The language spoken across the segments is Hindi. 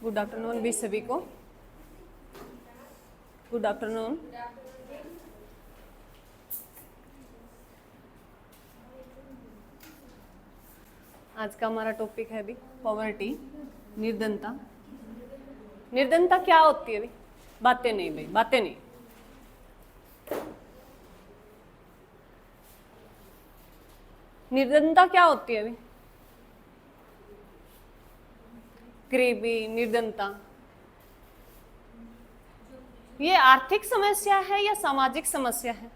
गुड आफ्टरनून भी सभी को। Good afternoon. आज का हमारा टॉपिक है अभी पॉवर्टी, निर्धनता। निर्धनता क्या होती है अभी? बातें नहीं भाई, बातें नहीं। निर्धनता क्या होती है अभी? गरीबी, निर्धनता, ये आर्थिक समस्या है या सामाजिक समस्या है?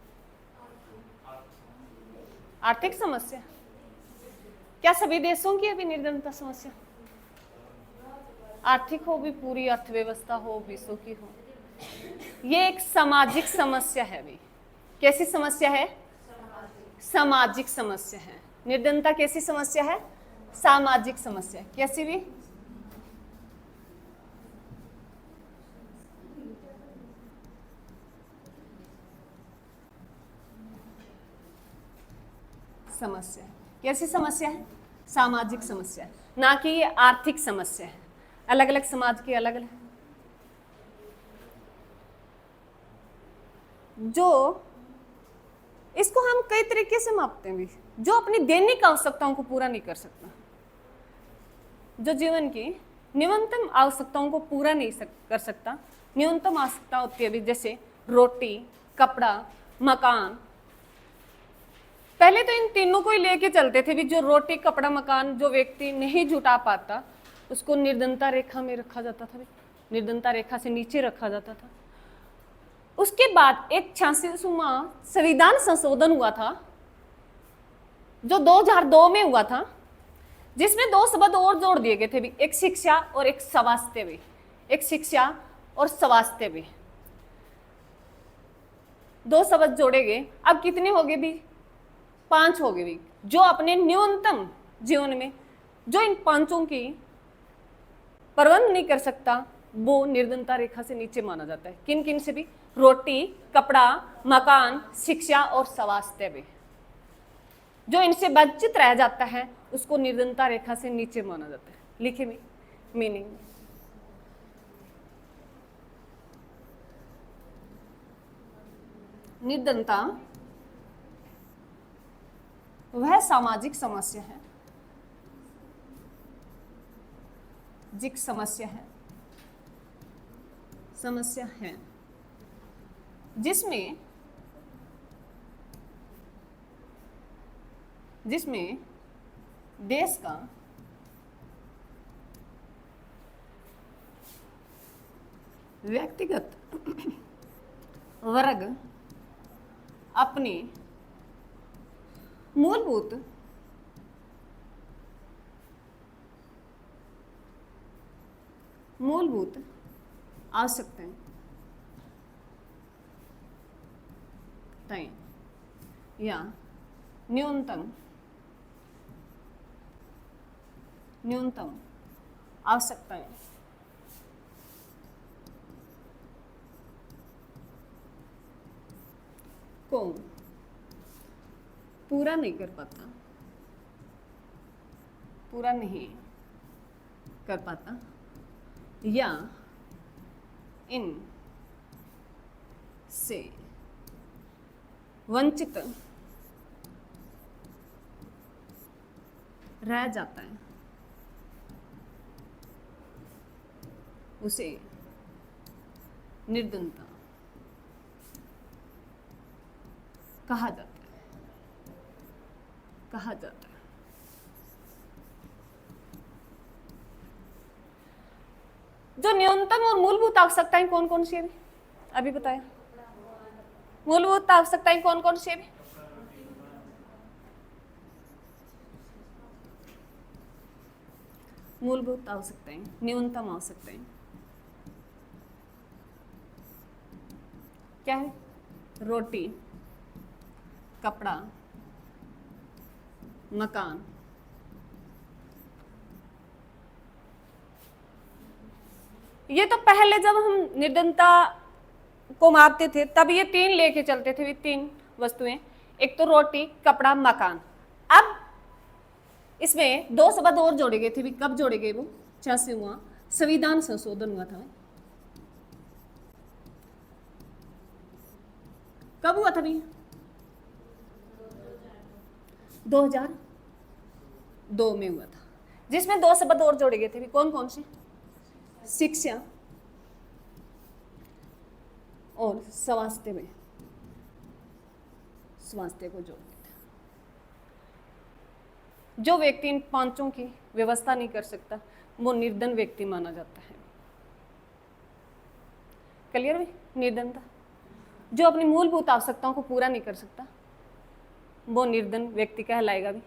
आर्थिक समस्या। क्या सभी देशों की अभी निर्धनता समस्या? आर्थिक हो भी, पूरी अर्थव्यवस्था हो, विश्व की हो, ये एक सामाजिक समस्या है अभी। कैसी समस्या है? सामाजिक समस्या है। निर्धनता कैसी समस्या है? सामाजिक समस्या। कैसी भी? समस्या। कैसी समस्या है? सामाजिक समस्या, ना कि ये आर्थिक समस्या है। अलग अलग समाज के अलग अलग जो इसको हम कई तरीके से मापते हैं भी। जो अपनी दैनिक आवश्यकताओं को पूरा नहीं कर सकता, जो जीवन की न्यूनतम आवश्यकताओं को पूरा नहीं कर सकता। न्यूनतम आवश्यकता होती है भी, जैसे रोटी, कपड़ा, मकान। पहले तो इन तीनों को ही लेके चलते थे भी। जो रोटी, कपड़ा, मकान जो व्यक्ति नहीं जुटा पाता उसको निर्धनता रेखा में रखा जाता था, निर्धनता रेखा से नीचे रखा जाता था। उसके बाद एक 86वां संविधान संशोधन हुआ था जो 2002 में हुआ था, जिसमें 2 शब्द और जोड़ दिए गए थे भी, एक शिक्षा और एक स्वास्थ्य भी। एक शिक्षा और स्वास्थ्य भी 2 शब्द जोड़े गए। अब कितने हो गए भी? 5 हो गए भी। जो अपने न्यूनतम जीवन में जो इन 5 की प्रबंध नहीं कर सकता वो निर्धनता रेखा से नीचे माना जाता है। किन किन से भी? रोटी, कपड़ा, मकान, शिक्षा और स्वास्थ्य भी। जो इनसे वंचित रह जाता है उसको निर्धनता रेखा से नीचे माना जाता है। लिखे भी मीनिंग। निर्धनता वह सामाजिक समस्या है, समस्या है जिसमें देश का व्यक्तिगत वर्ग अपनी मूलभूत आवश्यकताएं या न्यूनतम आवश्यकताएं को पूरा नहीं कर पाता या इन से वंचित रह जाता है, उसे निर्धनता कहा जाता है। जो न्यूनतम और मूलभूत आवश्यकताएं कौन कौन सी है अभी बताया? मूलभूत आवश्यकताएं कौन कौन सी है? मूलभूत आवश्यकताएं, न्यूनतम आवश्यकताएं क्या है? रोटी, कपड़ा, मकान। ये तो पहले जब हम निर्धनता को मापते थे तब ये 3 लेके चलते थे, 3 वस्तुएं। एक तो रोटी, कपड़ा, मकान। अब इसमें 2 शब्द और जोड़े गए थे भी। कब जोड़े गए वो? 86वां संविधान संशोधन हुआ था, कब हुआ था भैया? 2002 में हुआ था, जिसमें 2 शब्द और जोड़े गए थे भी। कौन कौन से? शिक्षा और स्वास्थ्य में, स्वास्थ्य को जोड़ दिया था। जो व्यक्ति इन पांचों की व्यवस्था नहीं कर सकता वो निर्धन व्यक्ति माना जाता है। क्लियर है? निर्धनता, जो अपनी मूलभूत आवश्यकताओं को पूरा नहीं कर सकता वो निर्धन व्यक्ति कहलाएगा भी।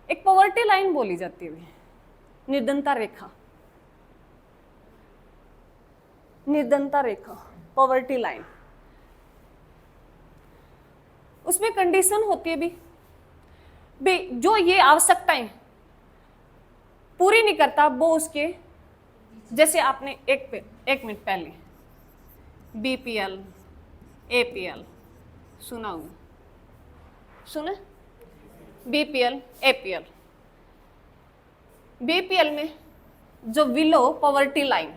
एक पॉवर्टी लाइन बोली जाती है, निर्धनता रेखा, निर्धनता रेखा, पॉवर्टी लाइन। उसमें कंडीशन होती है भी जो ये आवश्यकताएं पूरी नहीं करता वो उसके, जैसे आपने एक मिनट पहले बीपीएल, एपीएल सुना होगा, सुना? BPL, APL. बीपीएल में जो बिलो पॉवर्टी लाइन,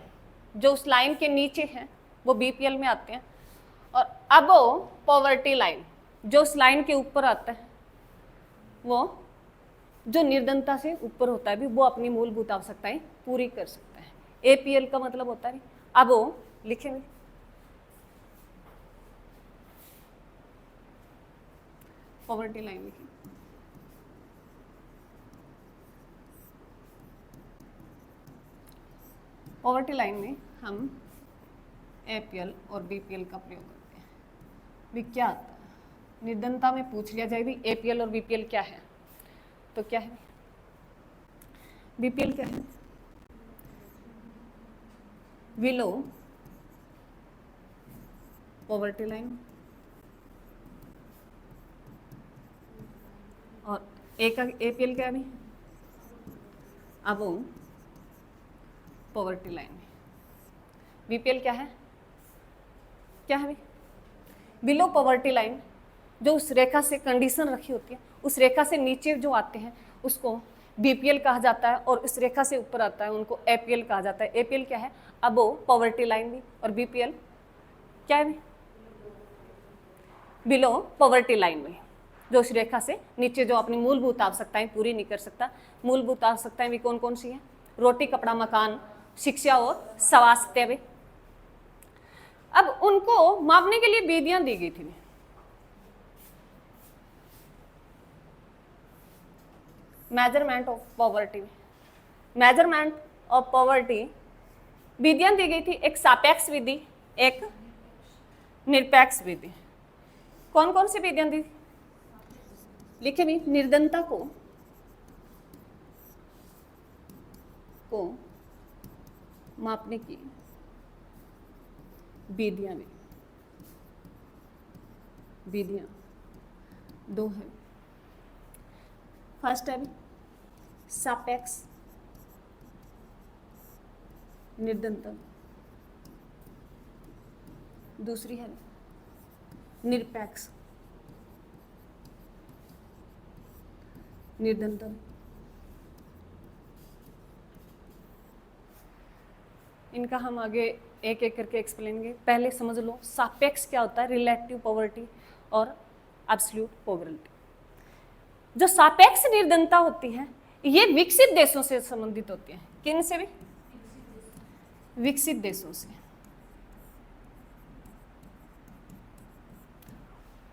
जो उस लाइन के नीचे है वो बीपीएल में आते हैं, और अबो पॉवर्टी लाइन जो उस लाइन के ऊपर आता है वो जो निर्धनता से ऊपर होता है भी, वो अपनी मूलभूत आवश्यकताएं पूरी कर सकता है। एपीएल का मतलब होता है अबो, लिखेंगे पॉवर्टी लाइन लिखें। पॉवर्टी लाइन में हम एपीएल और बीपीएल का प्रयोग करते हैं। भी क्या आता है? निर्धनता में पूछ लिया जाए भी एपीएल और बीपीएल क्या है, तो क्या है? बीपीएल क्या है? बिलो पॉवर्टी लाइन, और एपीएल क्या है? अबो पॉवर्टी लाइन। बीपीएल क्या है? क्या है? बिलो पॉवर्टी लाइन, जो उस रेखा से कंडीशन रखी होती है, उस रेखा से नीचे जो आते हैं उसको बीपीएल कहा जाता है, और इस रेखा से ऊपर आता है उनको एपीएल कहा जाता है। एपीएल क्या है? अबो पॉवर्टी लाइन भी, और बीपीएल क्या है? बिलो पॉवर्टी लाइन में, जो उस रेखा से नीचे जो अपनी मूलभूत आवश्यकताएं पूरी नहीं कर सकता। मूलभूत आवश्यकताएं भी कौन कौन सी हैं? रोटी, कपड़ा, मकान, शिक्षा और स्वास्थ्य भी। अब उनको मापने के लिए विधियां दी गई थी। Measurement of poverty, measurement of poverty विधियां दी गई थी। एक सापेक्ष विधि, एक निरपेक्ष विधि। कौन कौन सी विधियां दी? लिखे भी, निर्धनता को मापने की विधियां भी, विधियां दो है। फर्स्ट है सापेक्ष निर्धनता, दूसरी है निरपेक्ष निर्धनता। इनका हम आगे एक एक करके एक्सप्लेन करेंगे। पहले समझ लो सापेक्ष क्या होता है, रिलेटिव पॉवर्टी और एब्सोल्यूट पॉवर्टी। जो सापेक्ष निर्धनता होती है ये विकसित देशों से संबंधित होती है। किन से भी? विकसित देशों से।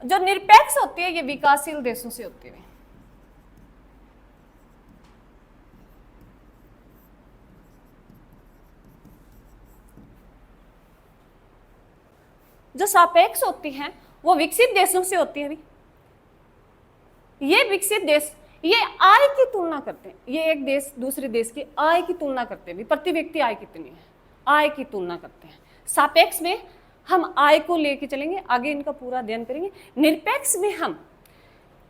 जो निरपेक्ष होती है ये विकासशील देशों से होती है। जो सापेक्ष होती है वो विकसित देशों से होती है भी। ये विकसित देश ये आय की तुलना करते हैं, ये एक देश दूसरे देश की आय की तुलना करते हैं, प्रति व्यक्ति आय कितनी है, आय की तुलना करते हैं। सापेक्ष में हम आय को लेके चलेंगे, आगे इनका पूरा अध्ययन करेंगे। निरपेक्ष में हम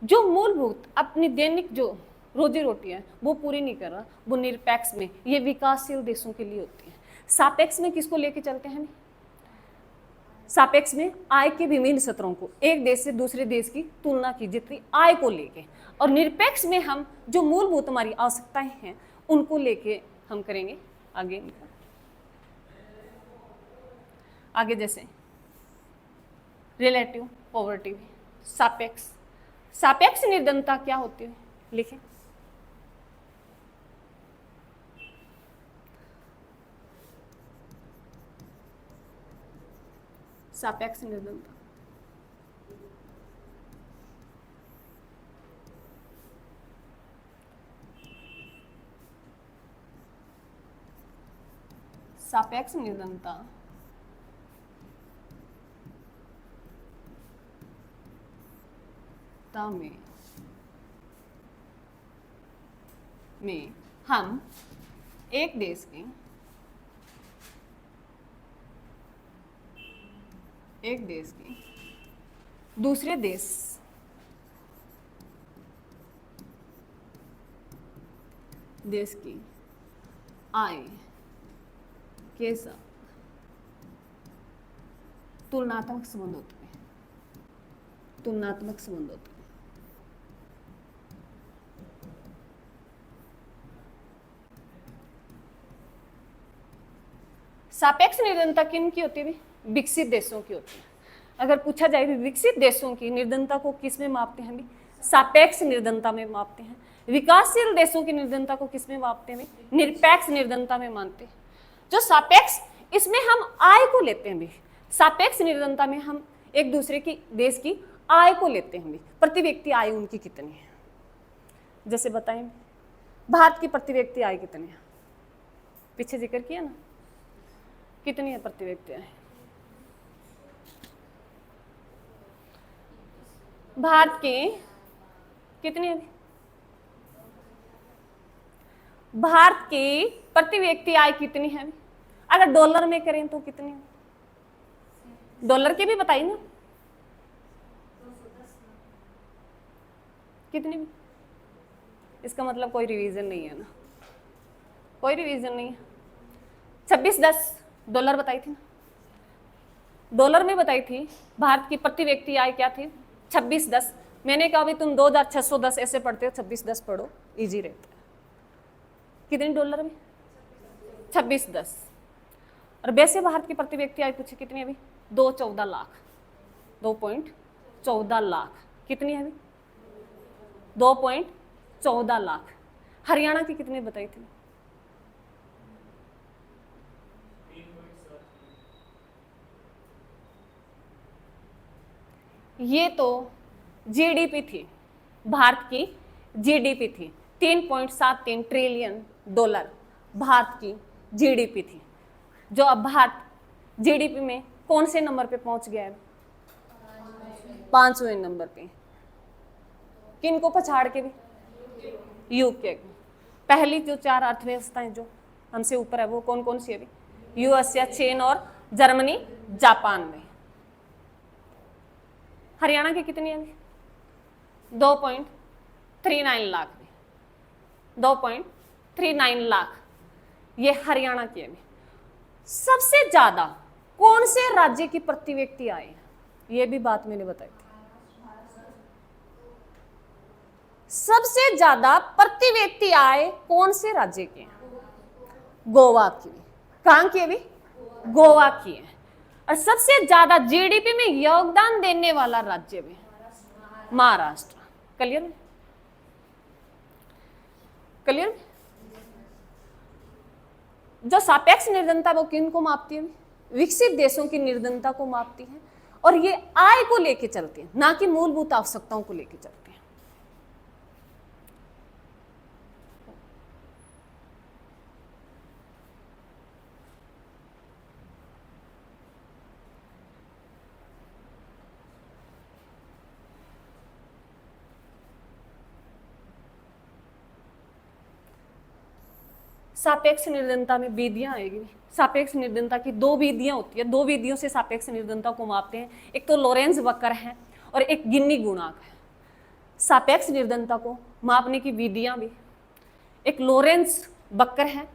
जो मूलभूत अपनी दैनिक जो रोजी रोटी है वो पूरी नहीं कर रहा, वो निरपेक्ष में ये विकासशील देशों के लिए होती है। सापेक्ष में किसको लेके चलते हैं? सापेक्ष में आय के विभिन्न स्तरों को, एक देश से दूसरे देश की तुलना की जितनी आय को लेके, और निरपेक्ष में हम जो मूलभूत हमारी आवश्यकताएं हैं उनको लेके हम करेंगे आगे आगे जैसे रिलेटिव पॉवर्टी, सापेक्ष, सापेक्ष निर्धनता क्या होती है लिखें। सापेक्ष निर्धनता, सापेक्ष निर्धनता में हम एक देश की दूसरे देश की आय के साथ तुलनात्मक संबंध होते हैं, तुलनात्मक संबंध होते हैं। सापेक्ष निर्धनता किन की होती है? विकसित देशों की होती है। अगर पूछा जाए विकसित देशों की निर्धनता को किस में मापते हैं? सापेक्ष निर्धनता में मापते हैं। विकासशील देशों की निर्धनता को किस में मापते हैं? निरपेक्ष निर्धनता में मानते हैं। जो सापेक्ष, इसमें हम आय को लेते हैं भी। सापेक्ष निर्धनता में हम एक दूसरे की देश की आय को लेते हैं भी, प्रति व्यक्ति आय उनकी कितनी है। जैसे बताएं भारत की प्रति व्यक्ति आय कितनी है? पीछे जिक्र किया ना, कितनी है प्रति व्यक्ति आय? भारत की कितनी है? भारत की प्रति व्यक्ति आय कितनी है? अगर डॉलर में करें तो कितनी है? डॉलर की भी बताइए ना, कितनी? इसका मतलब कोई रिवीजन नहीं है ना, कोई रिवीजन नहीं है। 26-10 डॉलर बताई थी ना, डॉलर में बताई थी। भारत की प्रति व्यक्ति आय क्या थी? 26-10। मैंने कहा भी तुम 2610 ऐसे पढ़ते हो, 26-10 पढ़ो, इजी रहता है। कितनी डॉलर में? 26-10। और वैसे भारत की प्रति व्यक्ति आय पूछे कितनी है अभी? 2.14 लाख, 2.14 लाख। कितनी है अभी? 2.14 लाख। हरियाणा की कितनी बताई थी? ये तो जीडीपी थी, भारत की जीडीपी थी। 3.73 ट्रिलियन डॉलर भारत की जीडीपी थी। जो अब भारत जीडीपी में कौन से नंबर पे पहुंच गया है? 5वें नंबर पे। किन को पछाड़ के भी? यूके। पहली जो 4 अर्थव्यवस्थाएं जो हमसे ऊपर है वो कौन कौन सी है? यूएसए, चीन और जर्मनी, जापान में। हरियाणा की कितनी है? 2.39 लाख। 2.39 लाख ये हरियाणा की है। सबसे ज्यादा कौन से राज्य की प्रति व्यक्ति आय है? ये भी बात मैंने बताई थी। सबसे ज्यादा प्रति व्यक्ति आय कौन से राज्य की है? गोवा की। कहां की है भी? गोवा की है। और सबसे ज्यादा जीडीपी में योगदान देने वाला राज्य भी महाराष्ट्र। क्लियर है? क्लियर? जो सापेक्ष निर्धनता वो किन को मापती है? विकसित देशों की निर्धनता को मापती है। और ये आय को लेके चलती है, ना कि मूलभूत आवश्यकताओं को लेके चलती है। सापेक्ष निर्धनता में विधियां आएगी। सापेक्ष निर्धनता की 2 विधियां होती है। 2 विधियों से सापेक्ष निर्धनता को मापते हैं। एक तो लोरेंज वक्र है और एक गिन्नी गुणांक है। सापेक्ष निर्धनता को मापने की विधियां भी, एक लोरेंज वक्र है,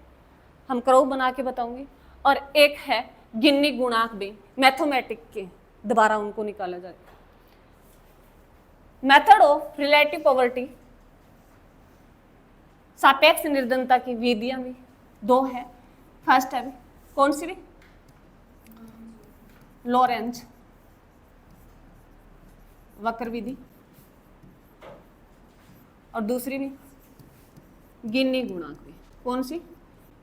हम कर्व बना के बताऊंगी, और एक है गिन्नी गुणांक भी, मैथमेटिक के द्वारा उनको निकाला जाएगा। मेथड ऑफ रिलेटिव पॉवर्टी, सापेक्ष निर्धनता की विधियां भी 2 है। फर्स्ट है भी कौन सी भी, लॉरेंज वक्र विधि, और दूसरी भी गिन्नी गुणांक भी, कौन सी,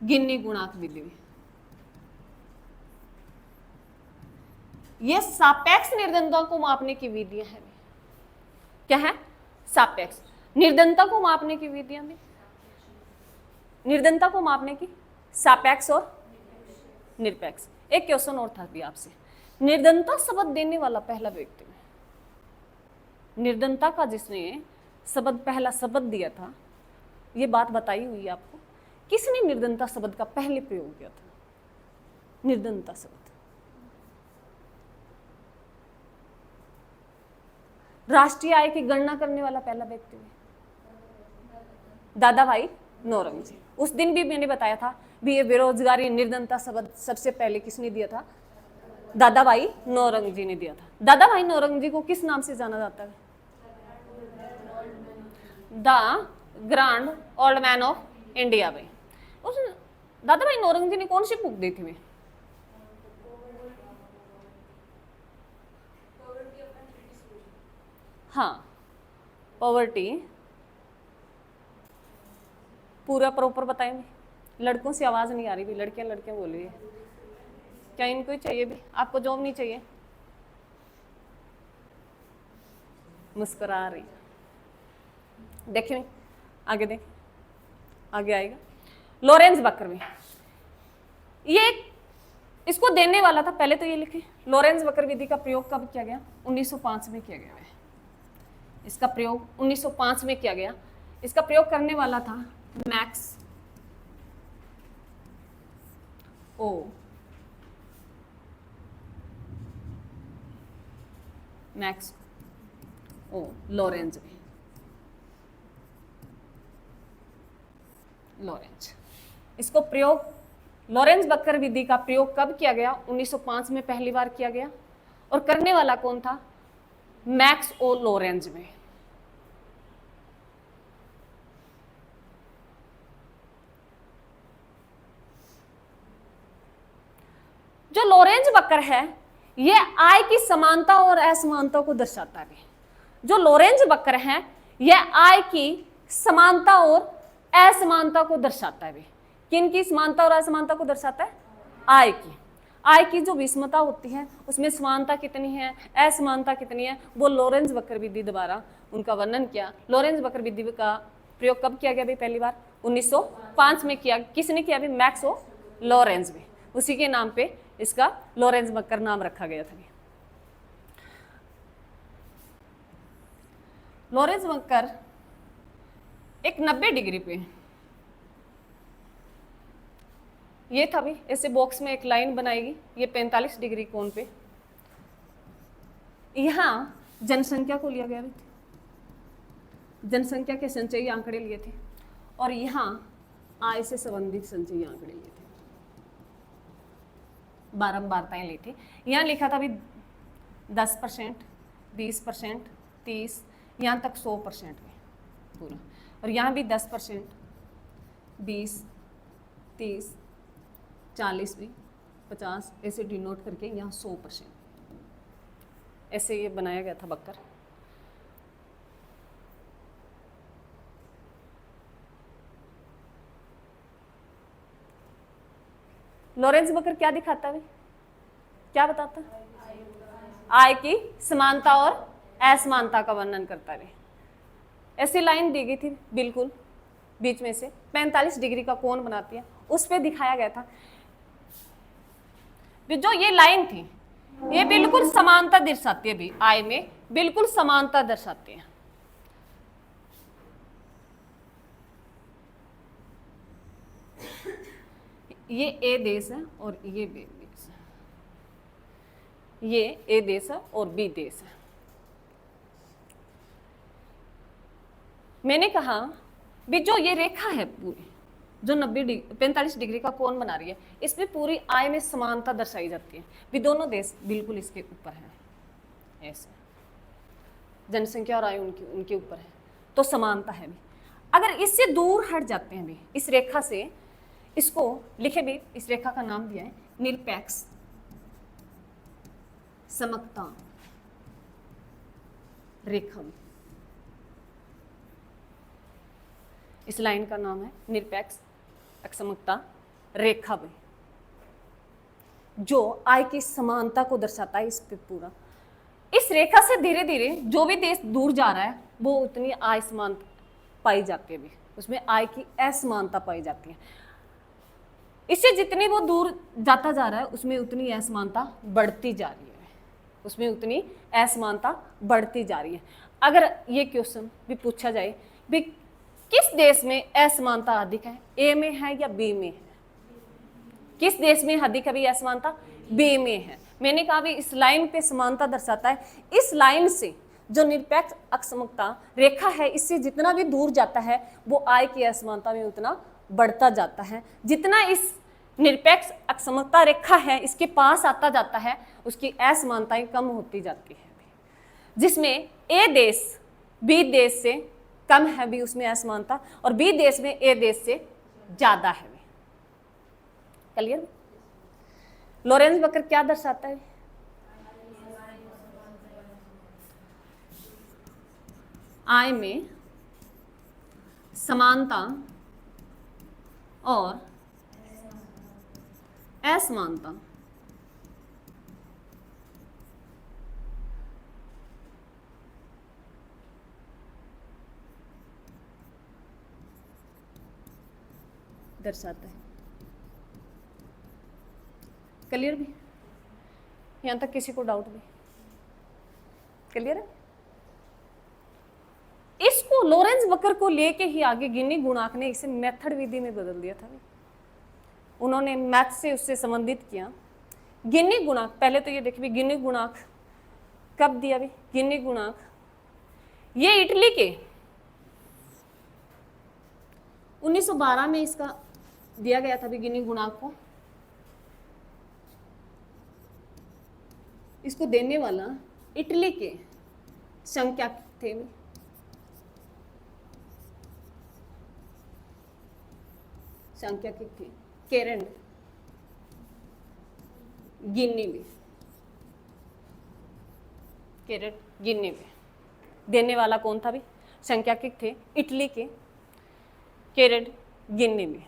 गिन्नी गुणांक विधि भी। ये सापेक्ष निर्धनता को मापने की विधियां हैं। क्या है, सापेक्ष निर्धनता को मापने की विधियां भी, निर्धनता को मापने की सापेक्ष और निरपेक्ष। एक क्वेश्चन और था भी आपसे, निर्धनता शब्द देने वाला पहला व्यक्ति, निर्धनता का जिसने शब्द पहला शब्द दिया था, ये बात बताई हुई है आपको, किसने निर्धनता शब्द का पहले प्रयोग किया था, निर्धनता शब्द, राष्ट्रीय आय की गणना करने वाला पहला व्यक्ति दादा भाई नौरंगी। उस दिन भी मैंने बताया था भी ये बेरोजगारी निर्धनता शब्द सबसे पहले किसने दिया था, दादा भाई नौरंग जी ने दिया था। दादा भाई नौरंग जी को किस नाम से जाना जाता है, the grand old man of India भाई। उस दादा भाई नौरंग जी ने कौन सी बुक दी थी मैं, हाँ पॉवर्टी, पूरा प्रॉपर बताएंगे। लड़कों से आवाज नहीं आ रही भी, लड़कियां लड़कियां बोल रही है, क्या इनको ही चाहिए भी, आपको जॉब नहीं चाहिए, मुस्कुरा रही। देखिए आगे देख, आगे आएगा लॉरेंज वक्र में, ये इसको देने वाला था, पहले तो ये लिखे लॉरेंज वक्र विधि का प्रयोग कब किया गया, 1905 में किया गया है। इसका प्रयोग 1905 में किया गया। इसका प्रयोग करने वाला था मैक्स ओ लॉरेंज में, लॉरेंज। इसको प्रयोग लॉरेंज वक्र विधि का प्रयोग कब किया गया, 1905 में पहली बार किया गया, और करने वाला कौन था, मैक्स ओ लॉरेंज में। जो लॉरेंज वक्र है ये आय की समानता और असमानता को दर्शाता है। जो लॉरेंज वक्र है यह आय की समानता और असमानता को दर्शाता है। किन की समानता और असमानता को दर्शाता है, आय की। आय की जो विषमता होती है उसमें समानता कितनी है, असमानता कितनी है, वो लॉरेंज वक्र विधि द्वारा उनका वर्णन किया। लॉरेंज वक्र विधि का प्रयोग कब किया गया भाई, पहली बार 1905 में किया। किसने किया भाई, मैक्स ओ लॉरेंज में। उसी के नाम पे इसका लॉरेंज वक्र नाम रखा गया था। लॉरेंज वक्र एक 90 डिग्री पे, ये था भी, ऐसे बॉक्स में एक लाइन बनाएगी, ये 45 डिग्री कोण पे, यहां जनसंख्या को लिया गया, जनसंख्या के संचयी आंकड़े लिए थे, और यहां आय से संबंधित संचयी आंकड़े लिए थे, बारंबारताएं ली थी। यहां लिखा था भी 10%, 20%, 30, यहां तक 100% में पूरा, और यहां भी 10%, 20, 30, 40 भी, 50 ऐसे डिनोट करके यहाँ 100% ऐसे ये बनाया गया था वक्र। लॉरेंज वक्र क्या दिखाता है, क्या बताता है, आय की समानता और असमानता का वर्णन करता है। ऐसी लाइन दी गई थी बिल्कुल बीच में से 45 डिग्री का कोण बनाती है, उस पे दिखाया गया था। जो ये लाइन थी ये बिल्कुल समानता दर्शाती है, भी आय में बिल्कुल समानता दर्शाती है। ये ए देश है और ये बी देश है, ये ए देश है और बी देश है। मैंने कहा भी जो ये रेखा है पूरी, जो 45 डिग्री का कोण बना रही है, इसमें पूरी आय में समानता दर्शाई जाती है। भी दोनों देश बिल्कुल इसके ऊपर है, ऐसे जनसंख्या और आय उनके ऊपर है, तो समानता है भी। अगर इससे दूर हट जाते हैं भी, इस रेखा से इसको लिखे भी, इस रेखा का नाम दिया है निरपेक्ष समकता रेखा। इस लाइन का नाम है निरपेक्ष असमकता रेखा भी, जो आय की समानता को दर्शाता है। इस पे पूरा, इस रेखा से धीरे धीरे जो भी देश दूर जा रहा है वो उतनी आय समानता पाई जाती है भी, उसमें आय की असमानता पाई जाती है। इससे जितनी वो दूर जाता जा रहा है उसमें उतनी असमानता बढ़ती जा रही है, उसमें उतनी असमानता बढ़ती जा रही है। अगर ये क्वेश्चन भी पूछा जाए भी किस देश में असमानता अधिक है, ए में है या बी में है, किस देश में अधिक है भी असमानता, बी में है। मैंने कहा भी इस लाइन पे समानता दर्शाता है। इस लाइन से जो निरपेक्ष असमकता रेखा है, इससे जितना भी दूर जाता है वो आय की असमानता में उतना बढ़ता जाता है। जितना इस निरपेक्ष असमकता रेखा है इसके पास आता जाता है उसकी असमानताएं कम होती जाती है। जिसमें ए देश बी देश से कम है भी उसमें असमानता, और बी देश में ए देश से ज्यादा है। क्लियर? लॉरेंस वक्र क्या दर्शाता है? आय में समानता और असमानता दर्शाता है। क्लियर भी? यहां तक किसी को डाउट भी? क्लियर है? इसको लॉरेंस वक्र को लेके ही आगे गिनी गुणांक ने इसे मेथड विधि में बदल दिया था। उन्होंने मैथ से उससे संबंधित किया गिनी गुणांक। पहले तो ये देखिए गिनी गुणांक कब दिया भी? गिनी गुणांक ये इटली के 1912 में इसका दिया गया था भी गिनी गुणांक को। इसको देने वाला इटली के संख्याक थे, सांख्यिकी थे केरन गिन्नी में, केरन गिन्नी में। देने वाला कौन था भी? सांख्यिकी थे इटली के केरन गिन्नी में।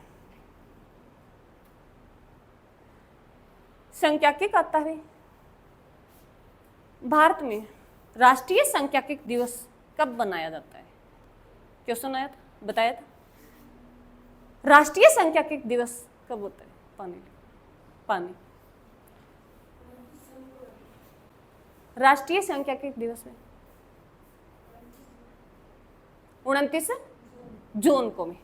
सांख्यिकी आता है भारत में राष्ट्रीय सांख्यिकी दिवस कब बनाया जाता है? क्वेश्चन आया था, बताया था। राष्ट्रीय सांख्यिकी दिवस कब होता है? पानी राष्ट्रीय सांख्यिकी दिवस में 29 जून को। में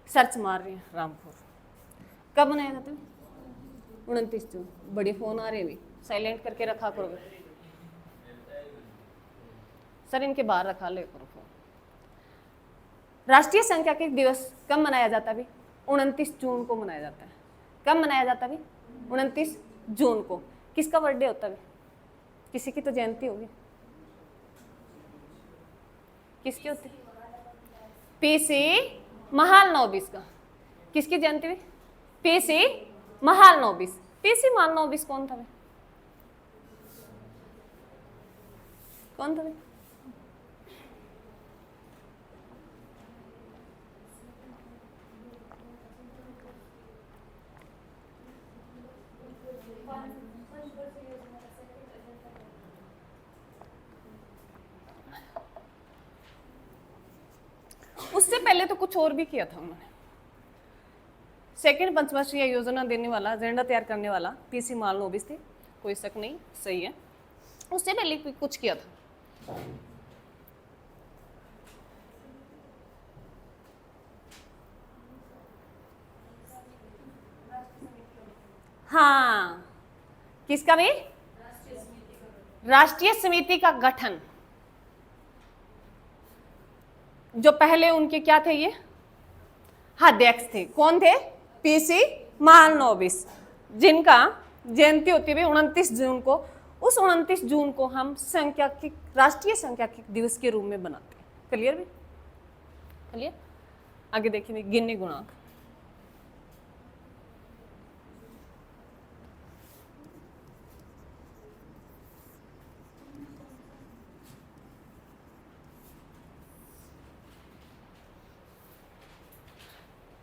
सर्च मार रहे हैं रामपुर, कब बनाया जाता है? 29 जून। बड़े फोन आ रहे हैं, साइलेंट करके रखा करो सर, इनके बाहर रखा ले करो फोन। राष्ट्रीय सांख्यिकी दिवस कब मनाया जाता है? 29 जून को मनाया जाता है। कब मनाया जाता है? 29 जून को। किसका बर्थडे होता है? किसी की तो जयंती होगी। किसकी होती है? पीसी महालनोबिस का। किसकी जयंती हुई? पीसी महालनोबिस। पीसी महालनोबिस कौन था? कौन था? उससे पहले तो कुछ और भी किया था उन्होंने। सेकंड पंचवर्षीय योजना देने वाला, एजेंडा तैयार करने वाला पीसी महालनोबिस थे, कोई शक नहीं, सही है। उससे पहले कुछ किया था। हाँ, किसका भी? राष्ट्रीय समिति का गठन। जो पहले उनके क्या थे? ये अध्यक्ष थे। कौन थे? पीसी महालनोबिस, जिनका जयंती होती है 29 जून को। उस 29 जून को हम सांख्यिकी, राष्ट्रीय सांख्यिकी दिवस के रूप में बनाते हैं। क्लियर भी? क्लियर? आगे देखिए गिन्नी गुणांक।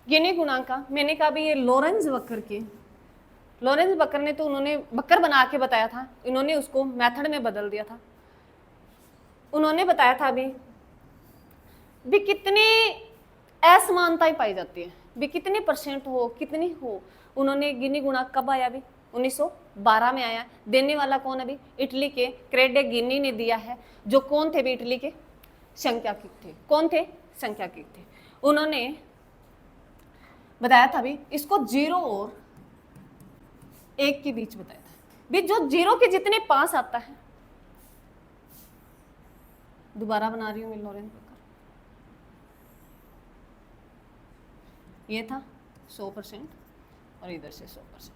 गिनी गुणांक का मैंने कहा भी ये लॉरेंज बकर ने तो उन्होंने बकर बना के बताया था, इन्होंने उसको मेथड में बदल दिया था। उन्होंने बताया था भी कितनी असमानताएं पाई जाती है, भी कितने परसेंट हो, कितनी हो। उन्होंने गिनी गुणांक कब आया? भी 1912 में आया। देने वाला कौन? अभी इटली के क्रेडे गिनी ने दिया है, जो कौन थे भी इटली के संख्याकिक थे। कौन थे? संख्याकिक थे। उन्होंने बताया था भी इसको 0 और 1 के बीच बताया था भी जो 0 के जितने पास आता है, दोबारा बना रही हूं मैं लॉरेंज बकर, ये था 100% और इधर से 100%।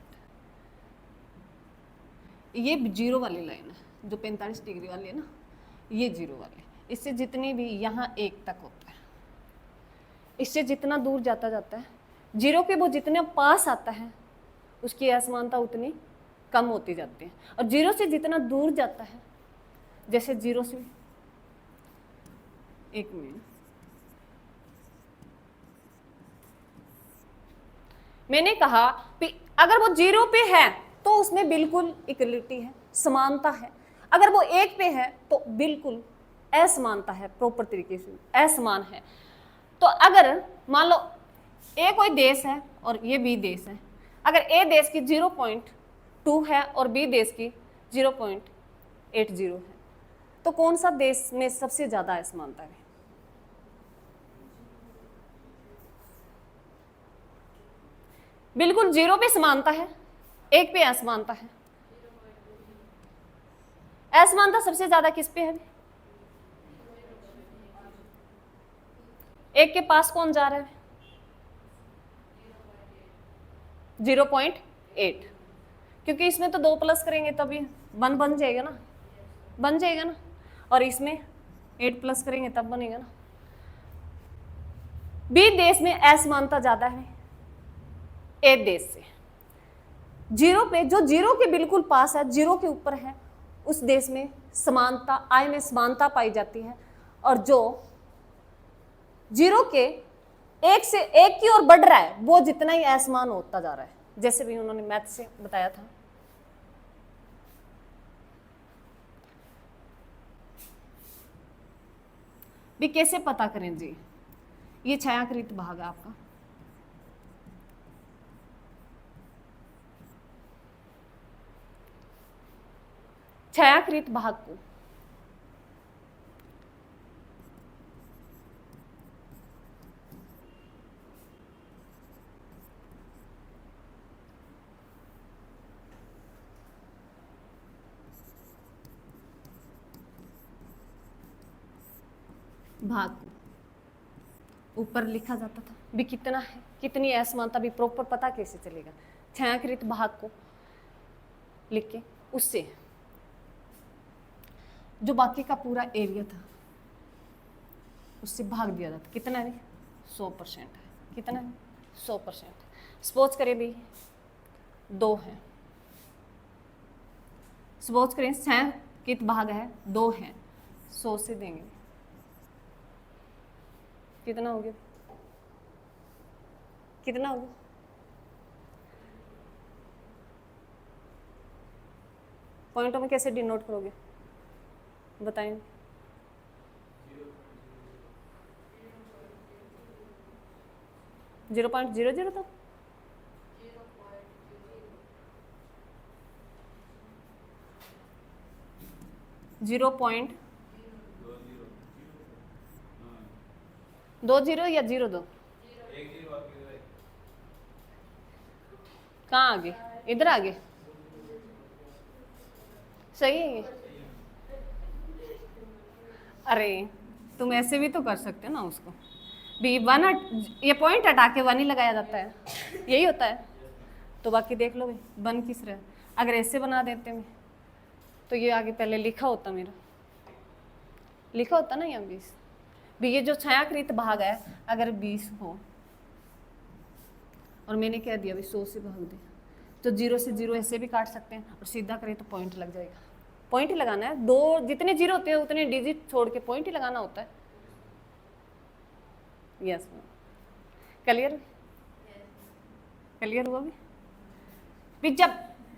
ये 0 वाली लाइन है जो 45 डिग्री वाली है ना, ये 0 वाली। इससे जितने भी यहाँ 1 तक होता है, इससे जितना दूर जाता है 0 के वो जितने पास आता है उसकी असमानता उतनी कम होती जाती है। और 0 से जितना दूर जाता है, जैसे 0 से 1 मिनट, मैंने कहा कि अगर वो 0 पे है तो उसमें बिल्कुल इक्वलिटी है, समानता है। अगर वो 1 पे है तो बिल्कुल असमानता है, प्रॉपर तरीके से असमान है। तो अगर मान लो ए कोई देश है और ये बी देश है, अगर ए देश की 0.2 है और बी देश की 0.80 है, तो कौन सा देश में सबसे ज्यादा असमानता है? बिल्कुल 0 पे समानता है, 1 पे असमानता है। असमानता सबसे ज्यादा किस पे है? 1 के पास कौन जा रहा है? 0.8, क्योंकि इसमें तो 2 प्लस करेंगे तभी 1 बन जाएगा ना, बन जाएगा ना, और इसमें 8 प्लस करेंगे तब बनेगा ना। बी देश में असमानता ज्यादा है ए देश से। 0 पे, जो 0 के बिल्कुल पास है, 0 के ऊपर है, उस देश में समानता, आय में समानता पाई जाती है। और जो 0 के 1 से 1 की ओर बढ़ रहा है वो जितना ही असमान होता जा रहा है, जैसे भी उन्होंने मैथ से बताया था। भी कैसे पता करें जी? ये छायांकित भाग है आपका, छायांकित भाग को भाग को ऊपर लिखा जाता था भी कितना है, कितनी असमानता, भी प्रॉपर पता कैसे चलेगा? छायांकित भाग को लिख के उससे जो बाकी का पूरा एरिया था उससे भाग दिया जाता। कितना है? 100% है। कितना है? 100%। सपोज करें भी 2 है, सपोज करें छायांकित भाग है 2 है, 100 से देंगे कितना हो गया? कितना होगा? पॉइंटों में कैसे डिनोट करोगे बताएं? जीरो 0.00 तो 0.20 या 0.2? कहाँ आगे? इधर आगे सही है ये? अरे तुम ऐसे भी तो कर सकते हो ना उसको भी, 1 ये पॉइंट हटा के 1 ही लगाया जाता है, यही होता है। तो बाकी देख लो भाई 1 किस रहा है। अगर ऐसे बना देते मैं तो ये आगे पहले लिखा होता, मेरा लिखा होता ना यहाँ 20 भी। ये जो छायांकित भाग है अगर 20 हो और मैंने कह दिया भी 100 से भाग दे, तो 0 से 0 ऐसे भी काट सकते हैं और सीधा करें तो पॉइंट लग जाएगा। पॉइंट ही लगाना है, 2 जितने 0 होते हैं उतने डिजिट छोड़ के पॉइंट ही लगाना होता है। Yes clear? क्लियर हुआ भी जब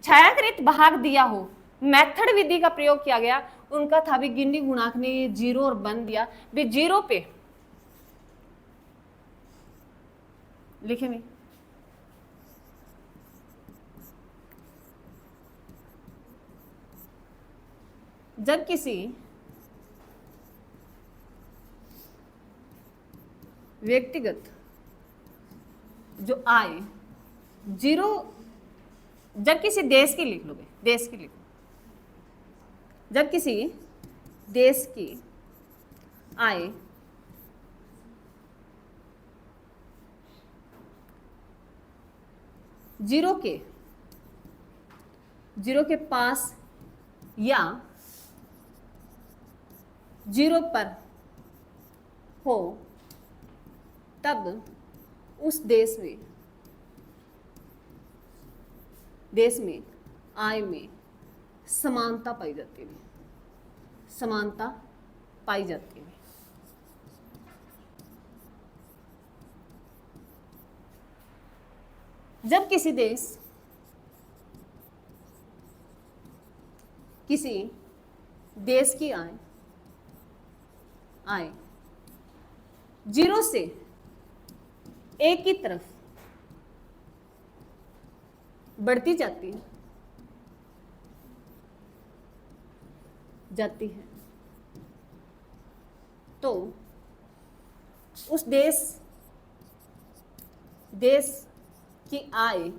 छायांकित भाग दिया हो, मेथड विधि का प्रयोग किया गया, उनका था भी गिनी गुणांक ने ये 0 और 1 दिया भी 0 पे लिखे में जब किसी व्यक्तिगत जो आय 0, जब किसी देश की लिख लोगे, देश की लिखो, जब किसी देश की आय 0 के पास या 0 पर हो, तब उस देश में आय में समानता पाई जाती है, समानता पाई जाती है। जब किसी देश की आय 0 से 1 की तरफ बढ़ती जाती है तो उस देश की आय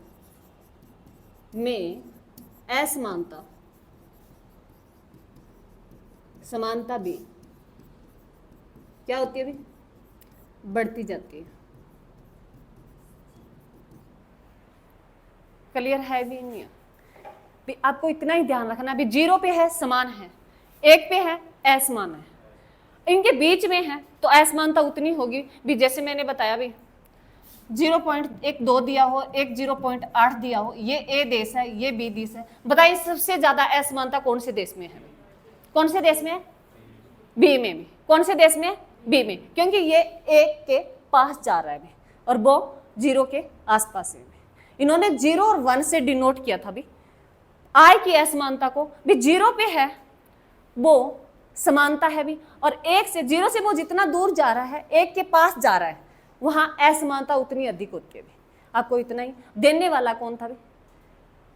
में समानता भी क्या होती है, भी बढ़ती जाती है। क्लियर है भी नहीं है? भी आपको इतना ही ध्यान रखना, भी 0 पे है समान है, 1 पे है असमान है, इनके बीच में है तो असमानता उतनी होगी भी जैसे मैंने बताया भी 0.12 दिया हो, एक 0.8 दिया हो, ये ए देश है, ये बी देश है। बताइए सबसे ज्यादा असमानता कौन से देश में है? कौन से देश में है? बी में भी। कौन से देश में? बी में, क्योंकि ये ए के पास जा रहा है और वो 0 के आसपास है। इन्होंने 0 और 1 से डिनोट किया था भी आय की असमानता को, भी 0 पे है वो समानता है भी, और 1 से 0 से वो जितना दूर जा रहा है, 1 के पास जा रहा है, वहां असमानता उतनी अधिक होती है भी। आपको इतना ही। देने वाला कौन था भी?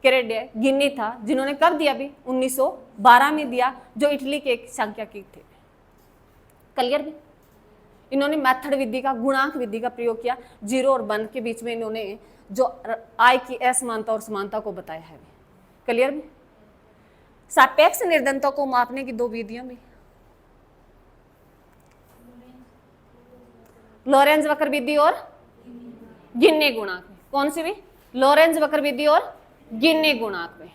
कैरेडिया गिनी था, जिन्होंने कब दिया भी? 1912 में दिया, जो इटली के एक सांख्यिकी थे। क्लियर भी? इन्होंने मेथड विधि का, गुणांक विधि का प्रयोग किया, 0 और 1 के बीच में इन्होंने जो आय की असमानता और समानता को बताया है। क्लियर भी? सापेक्ष निर्धनता को मापने की 2 विधियां भी, लॉरेंज वक्र विधि और गिन्नी गुणांक। कौन सी भी? लॉरेंज वक्र विधि और गिन्नी गुणांक में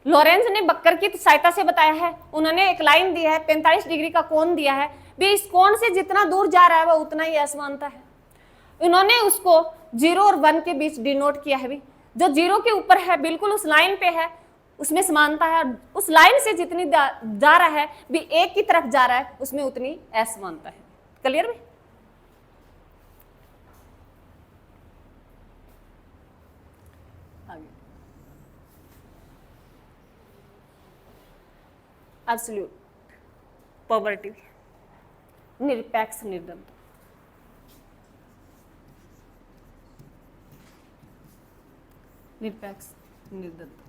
लॉरेंज ने वक्र की सहायता से बताया है। उन्होंने एक लाइन दी है, 45 डिग्री का कोण दिया है भी, इस कोण से जितना दूर जा रहा है वो उतना ही असमानता है। उन्होंने उसको 0 और 1 के बीच डिनोट किया है भी, जो 0 के ऊपर है, बिल्कुल उस लाइन पे है, उसमें समानता है। उस लाइन से जितनी जा रहा है भी, 1 की तरफ जा रहा है, उसमें उतनी असमानता है। क्लियर भी? एब्सोल्यूट पॉवर्टी, निरपेक्ष निर्धनता। निरपेक्ष निर्धनता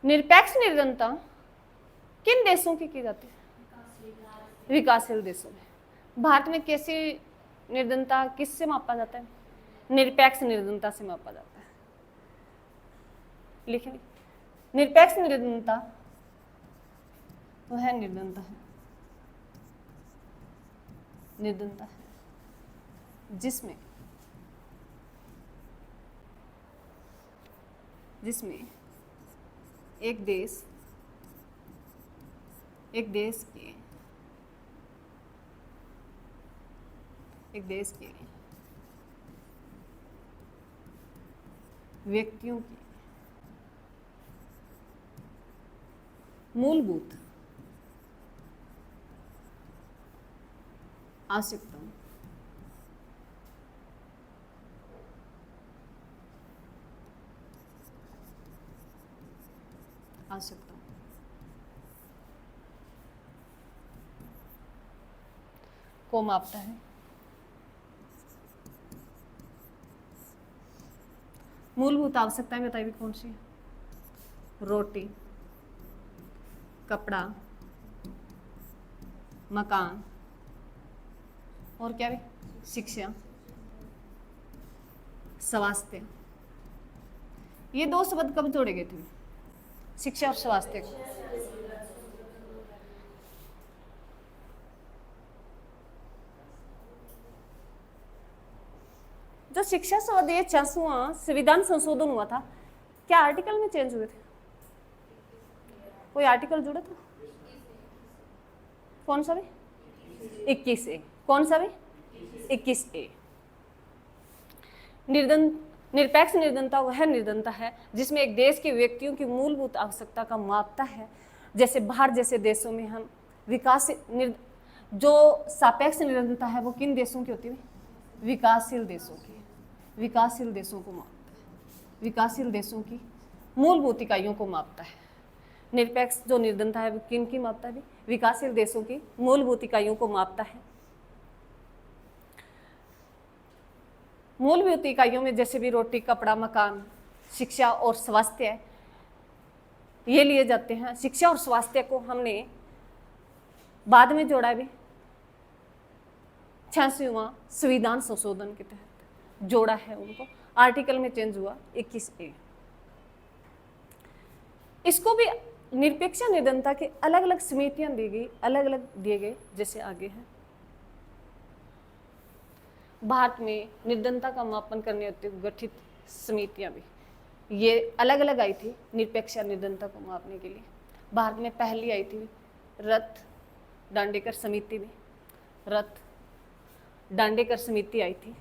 निरपेक्ष निर्धनता किन देशों की जाती है? विकासशील देशों में। भारत में कैसी निर्धनता किससे मापा जाता है? निरपेक्ष निर्धनता से मापा जाता है। लिखें, निरपेक्ष निर्धनता वह निर्धनता है जिसमें एक देश के व्यक्तियों की मूलभूत आवश्यकता, आवश्यकता, को मापता है। मूलभूत आवश्यकताएं बताइए कौन सी है? रोटी, कपड़ा, मकान, और क्या भी? शिक्षा, स्वास्थ्य। ये दो शब्द कब जोड़े गए थे? शिक्षा और स्वास्थ्य को। जो शिक्षा शब्द ये 66वां संविधान संशोधन हुआ था, क्या आर्टिकल में चेंज हुए थे? कोई आर्टिकल जुड़ा था? कौन सा भी? 21A। कौन सा भी? 21A। निरपेक्ष निर्धनता वह निर्धनता है जिसमें एक देश के व्यक्तियों की मूलभूत आवश्यकता का मापता है। जैसे बाहर जैसे देशों में हम जो सापेक्ष निर्धनता है वो किन देशों की होती है? विकासशील देशों की। विकासशील देशों को मापता है, विकासशील देशों की मूलभूत इकाइयों को मापता है। निरपेक्ष जो निर्धनता है वो किन की मापता है? विकासशील देशों की मूलभूत इकाइयों को मापता है। मूलभूत इकाइयों में जैसे भी रोटी, कपड़ा, मकान, शिक्षा और स्वास्थ्य ये लिए जाते हैं। शिक्षा और स्वास्थ्य को हमने बाद में जोड़ा भी 86वां संविधान संशोधन के तहत जोड़ा है, उनको आर्टिकल में चेंज हुआ 21A। इसको भी निरपेक्ष निर्धनता की अलग अलग समितियां दी गई, अलग अलग दिए गए, जैसे आगे है। भारत में निर्धनता का मापन करने हेतु गठित समितियां भी ये अलग अलग आई थी निरपेक्ष निर्धनता को मापने के लिए। भारत में पहली आई थी रथ दांडेकर समिति भी, रथ दांडेकर समिति आई थी।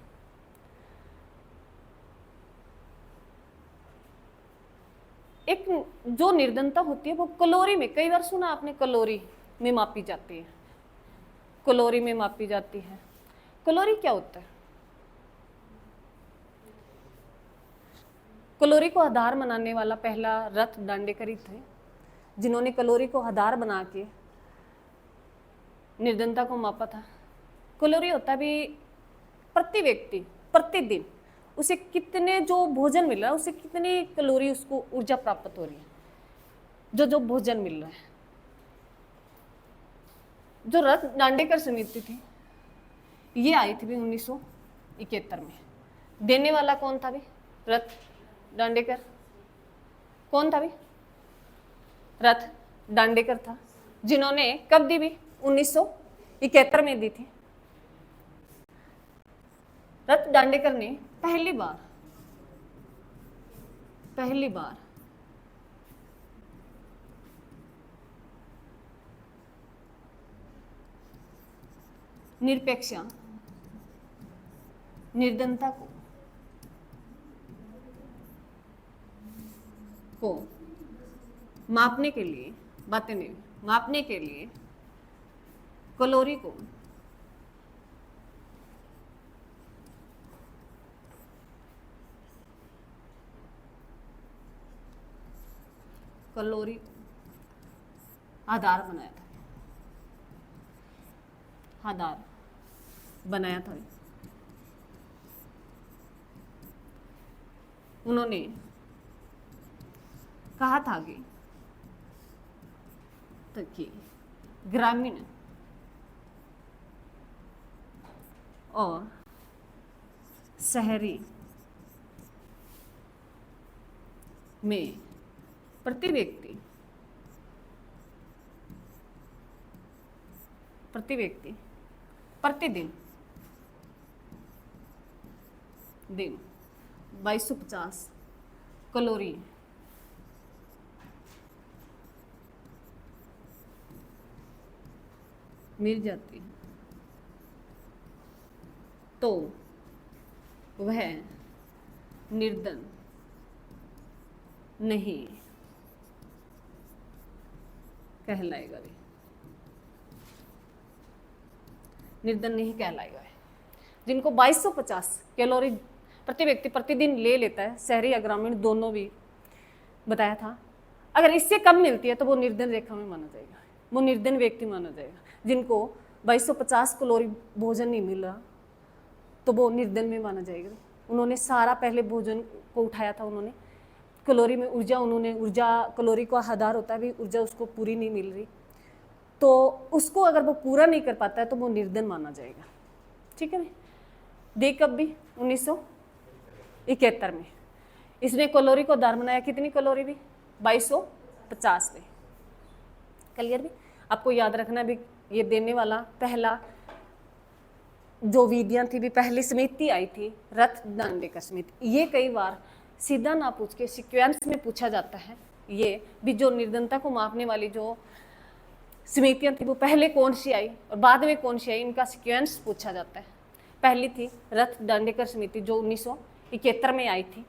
एक जो निर्धनता होती है वो कैलोरी में, कई बार सुना आपने, कैलोरी में मापी जाती है, कैलोरी में मापी जाती है। कैलोरी क्या होता है? कैलोरी को आधार बनाने वाला पहला रथ दांडेकर ही थे, जिन्होंने कैलोरी को आधार बना के निर्धनता को मापा था। कैलोरी होता भी प्रति व्यक्ति प्रतिदिन उसे कितने जो भोजन मिल रहा है, उसे कितनी कैलोरी उसको ऊर्जा प्राप्त हो रही है, जो भोजन मिल रहा है। जो रथ दांडेकर समिति थी ये आई थी भी 1971 में। देने वाला कौन था भी? रथ दांडेकर। कौन था भी? रथ दांडेकर था, जिन्होंने कब दी भी? 1971 में दी थी। रथ दांडेकर ने पहली बार निरपेक्ष निर्धनता को मापने के लिए, बातें नहीं, मापने के लिए कैलोरी को कैलोरी आधार बनाया था, आधार बनाया था। उन्होंने कहा था कि ग्रामीण और शहरी में प्रति व्यक्ति प्रतिदिन 2250 कैलोरी मिल जाती है, तो वह निर्धन नहीं कहलाएगा भी। निर्धन नहीं कहलाएगा। जिनको 2250 कैलोरी प्रति व्यक्ति प्रतिदिन ले लेता है, शहरी या ग्रामीण दोनों भी बताया था, अगर इससे कम मिलती है तो वो निर्धन रेखा में माना जाएगा, वो निर्धन व्यक्ति माना जाएगा। जिनको 2250 कैलोरी भोजन नहीं मिल रहा तो वो निर्धन में माना जाएगा। उन्होंने सारा पहले भोजन को उठाया था, उन्होंने कैलोरी में ऊर्जा, उन्होंने ऊर्जा कैलोरी का आधार होता है भी, ऊर्जा उसको पूरी नहीं मिल रही तो उसको अगर वो पूरा नहीं कर पाता है तो वो निर्धन माना जाएगा। ठीक है भाई। दे कब भी 1971 में इसने कैलोरी को आधार बनाया। कितनी कैलोरी भी? 2250 में। क्लियर भी? आपको याद रखना भी, ये देने वाला पहला जो विधियां थी भी, पहली समिति आई थी रथ दांडेकर समिति। ये कई बार सीधा ना पूछ के सीक्वेंस में पूछा जाता है। ये भी जो निर्धनता को मापने वाली जो समितियां थी वो पहले कौन सी आई और बाद में कौन सी आई, इनका सीक्वेंस पूछा जाता है। पहली थी रथ दांडेकर समिति जो 1971 में आई थी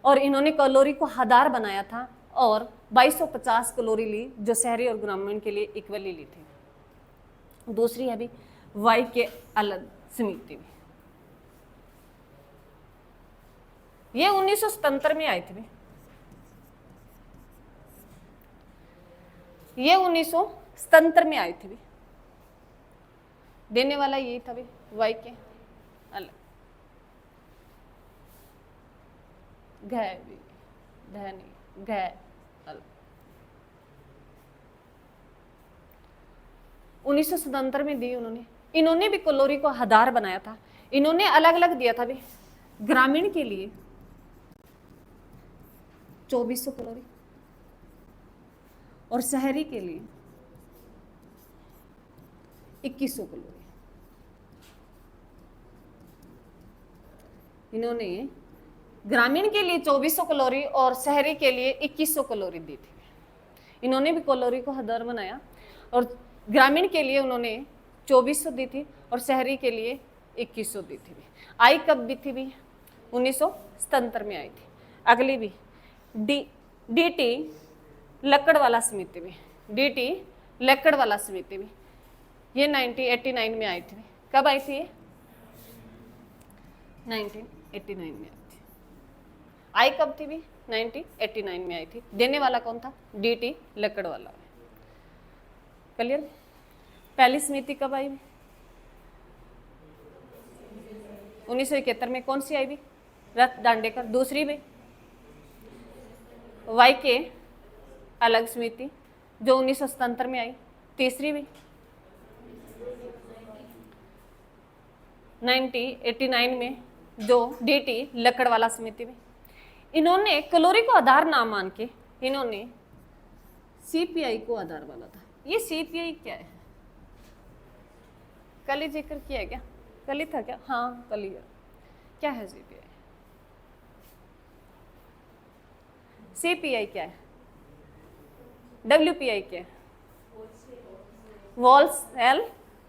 और इन्होंने कैलोरी को आधार बनाया था और 2250 कैलोरी ली जो शहरी और ग्रामीण के लिए इक्वली ली थी। दूसरी है भी वाई के अलग समिति भी, ये 1977 में आई थी भी, ये 1977 में आई थी भी। देने वाला यही था भी वाई के अलग घय भी धनी घय अलग। 1977 में दी उन्होंने। इन्होंने भी कैलोरी को आधार बनाया था। इन्होंने अलग अलग दिया था भी, ग्रामीण के लिए 2400 कैलोरी और शहरी के लिए 2100 कैलोरी। इन्होंने ग्रामीण के लिए 2400 कैलोरी और शहरी के लिए 2100 कैलोरी दी थी। इन्होंने भी कैलोरी को आधार बनाया और ग्रामीण के लिए उन्होंने 2400 दी थी और शहरी के लिए 2100 दी थी। आई कब भी थी भी? 1977 में आई थी। अगली भी डीटी लकड़वाला समिति भी, डीटी लकड़वाला समिति भी, ये 1989 में आई थी। कब आई थी ये? 1989 में आई थी। आई कब थी भी? 1989 में आई थी। देने वाला कौन था? डीटी लकड़वाला। क्लियर? पहली समिति कब आई? 1971 में। कौन सी आई भी? रथ दांडेकर। दूसरी भी वाई के अलग समिति जो 1977 में आई। तीसरी भी 1989 में जो डीटी लकड़वाला समिति में। इन्होंने कैलोरी को आधार ना मान के इन्होंने सीपीआई को आधार माना था। ये सीपीआई क्या है? कल ही जिक्र किया है क्या? कल ही था क्या? हाँ कल ही। क्या है सीपीआई? सीपीआई क्या है? डब्ल्यूपीआई क्या है? होलसेल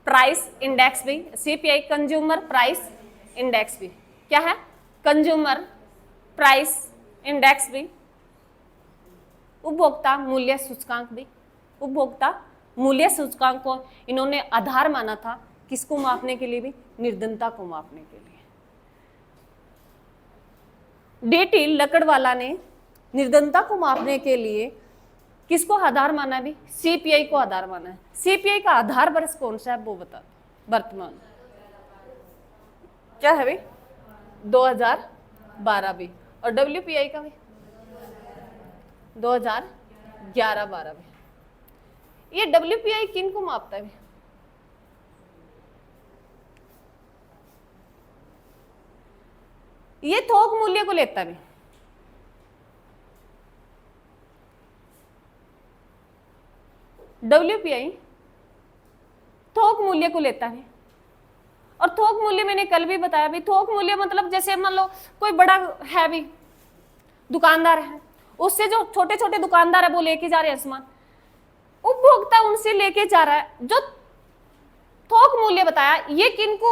प्राइस इंडेक्स भी। सीपीआई कंज्यूमर प्राइस इंडेक्स भी। क्या है? कंज्यूमर प्राइस इंडेक्स भी। उपभोक्ता मूल्य सूचकांक भी। उपभोक्ता मूल्य सूचकांक को इन्होंने आधार माना था। किसको मापने के लिए भी? निर्धनता को मापने के लिए। डीटी लकड़वाला ने निर्धनता को मापने के लिए किसको आधार माना भी? सीपीआई को आधार माना है। सीपीआई का आधार वर्ष कौन सा है वो बता दो। वर्तमान क्या है भाई? 2012 भी। और डब्ल्यूपीआई का भी 2011-12 भी। ये डब्ल्यूपीआई किन को मापता है? ये थोक मूल्य को लेता है। डब्ल्यूपीआई थोक मूल्य को लेता है। और थोक मूल्य मैंने कल भी बताया भी, थोक मूल्य मतलब जैसे मान लो कोई बड़ा है भी दुकानदार है, उससे जो छोटे छोटे दुकानदार है वो लेके जा रहे हैं सामान, उपभोक्ता उनसे लेके जा रहा है। जो थोक मूल्य बताया ये किनको?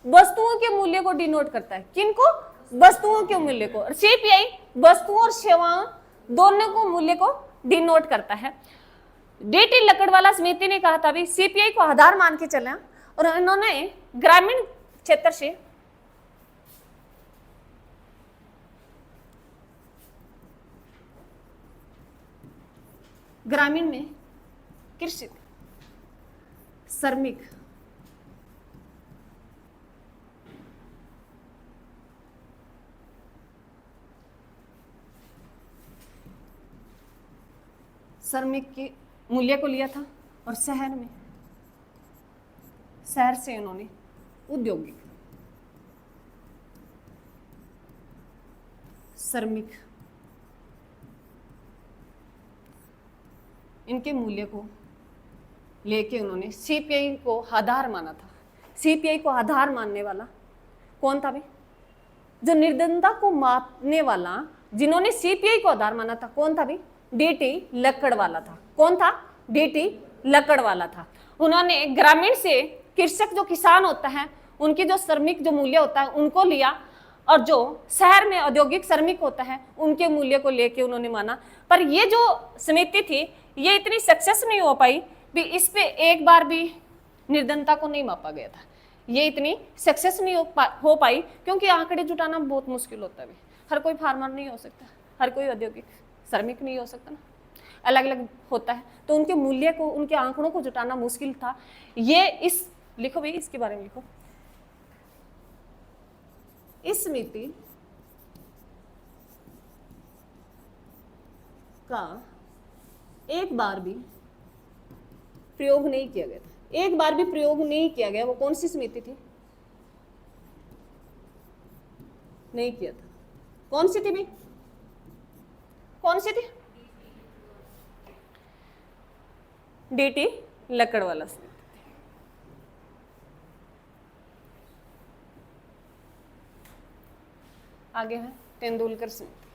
वस्तुओं के मूल्य को डिनोट करता है। किनको? वस्तुओं के मूल्य को। और सीपीआई वस्तुओं और सेवाओं दोनों को मूल्य को डिनोट करता है। डीटी लकड़वाला समिति ने कहा था भी सीपीआई को आधार मान के चलें और इन्होंने ग्रामीण क्षेत्र से ग्रामीण में कृषि श्रमिक के मूल्य को लिया था और शहर से इन्होंने औद्योगिक श्रमिक इनके मूल्य को लेके उन्होंने सीपीआई को आधार माना था। सीपीआई को आधार मानने वाला कौन था भाई? जो निर्धनता को मापने वाला, जिन्होंने सीपीआई को आधार माना था, कौन था भाई? डीटी लक्कड़वाला था। कौन था? डीटी लक्कड़वाला था। उन्होंने ग्रामीण से कृषक जो किसान होता है उनकी जो श्रमिक जो मूल्य होता है उनको लिया, और जो शहर में औद्योगिक श्रमिक होता है उनके मूल्य को लेके उन्होंने माना। पर ये जो समिति थी ये इतनी सक्सेस नहीं हो पाई भी, इस पे एक बार भी निर्धनता को नहीं मापा गया था। ये इतनी सक्सेस नहीं हो पाई क्योंकि आंकड़े जुटाना बहुत मुश्किल होता है। हर कोई फार्मर नहीं हो सकता, हर कोई औद्योगिक श्रमिक नहीं हो सकता ना, अलग अलग होता है। तो उनके मूल्य को, उनके आंकड़ों को जुटाना मुश्किल था। ये इस लिखो भाई, इसके बारे में लिखो। इस समिति का एक बार भी प्रयोग नहीं किया गया था। एक बार भी प्रयोग नहीं किया गया। वो कौन सी समिति थी? नहीं किया था। कौन सी थी भाई? कौन सी थी? डीटी लक्कड़वाला समिति। आगे है तेंदुलकर समिति।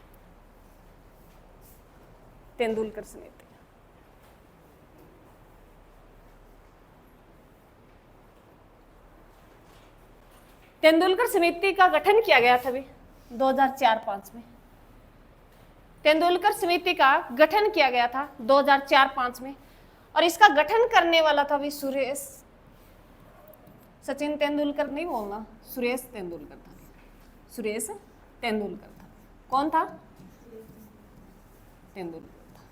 तेंदुलकर समिति तेंदुलकर समिति का गठन किया गया था भी 2004-05 में। तेंदुलकर समिति का गठन किया गया था 2004-05 में, और इसका गठन करने वाला था भी सुरेश, सचिन तेंदुलकर नहीं बोलना, सुरेश तेंदुलकर था। सुरेश तेंदुलकर था। कौन था? तेंदुलकर था।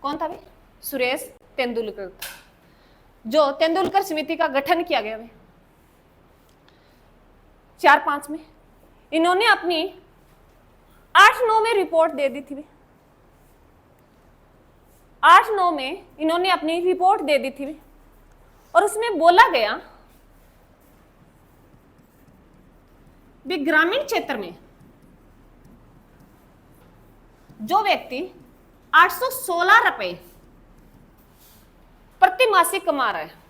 कौन था भाई? सुरेश तेंदुलकर था। जो तेंदुलकर समिति का गठन किया गया भाई 4-5 में, इन्होंने अपनी 8-9 में रिपोर्ट दे दी थी भाई। 8-9 में इन्होंने अपनी रिपोर्ट दे दी थी भाई, और उसमें बोला गया भी ग्रामीण क्षेत्र में जो व्यक्ति 816 रुपए प्रति मासिक कमा रहा है,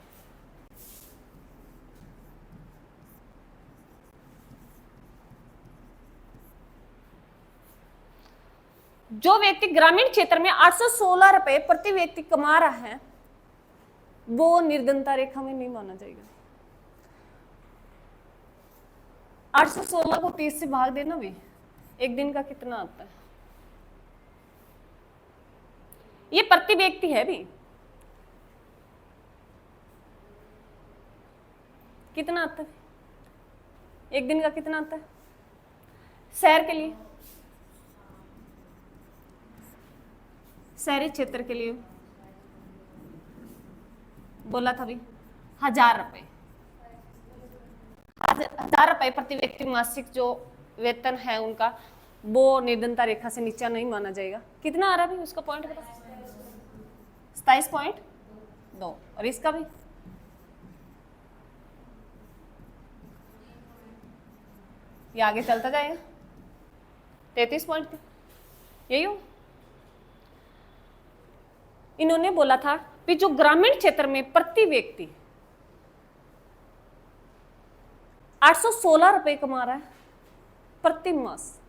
जो व्यक्ति ग्रामीण क्षेत्र में 816 रुपए प्रति व्यक्ति कमा रहा है, वो निर्धनता रेखा में नहीं माना जाएगा। 816 को 30 से भाग देना भी, एक दिन का कितना आता है? ये प्रति व्यक्ति है भी, कितना आता है? एक दिन का कितना आता है? शहर के लिए, शहरी क्षेत्र के लिए बोला था भी 1000 रुपए। 1000 रुपए प्रति व्यक्ति मासिक जो वेतन है उनका, वो निर्धनता रेखा से नीचे नहीं माना जाएगा। कितना आ रहा भी उसका पॉइंट बता? 27.2। और इसका भी ये आगे चलता जाएगा 33 पॉइंट। यही हो। इन्होंने बोला था कि जो ग्रामीण क्षेत्र में प्रति व्यक्ति 816 रुपए कमा रहा है प्रति मास,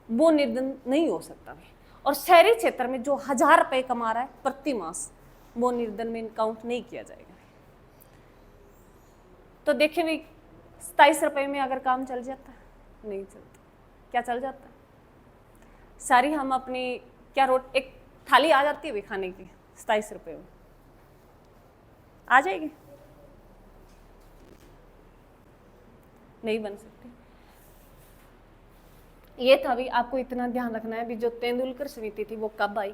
वो निर्धन नहीं हो सकता है। और शहरी क्षेत्र में जो 1000 रुपए कमा रहा है प्रति मास, वो निर्धन में काउंट नहीं किया जाएगा। तो देखें भी 27 रुपए में अगर काम चल जाता है? नहीं चलता। क्या चल जाता है? सारी हम अपनी क्या एक थाली आ जाती है भी खाने की 27 रुपए में, आ जाएगी? नहीं बन सकती। ये था भी, आपको इतना ध्यान रखना है भी, जो तेंदुलकर समिति थी वो कब आई,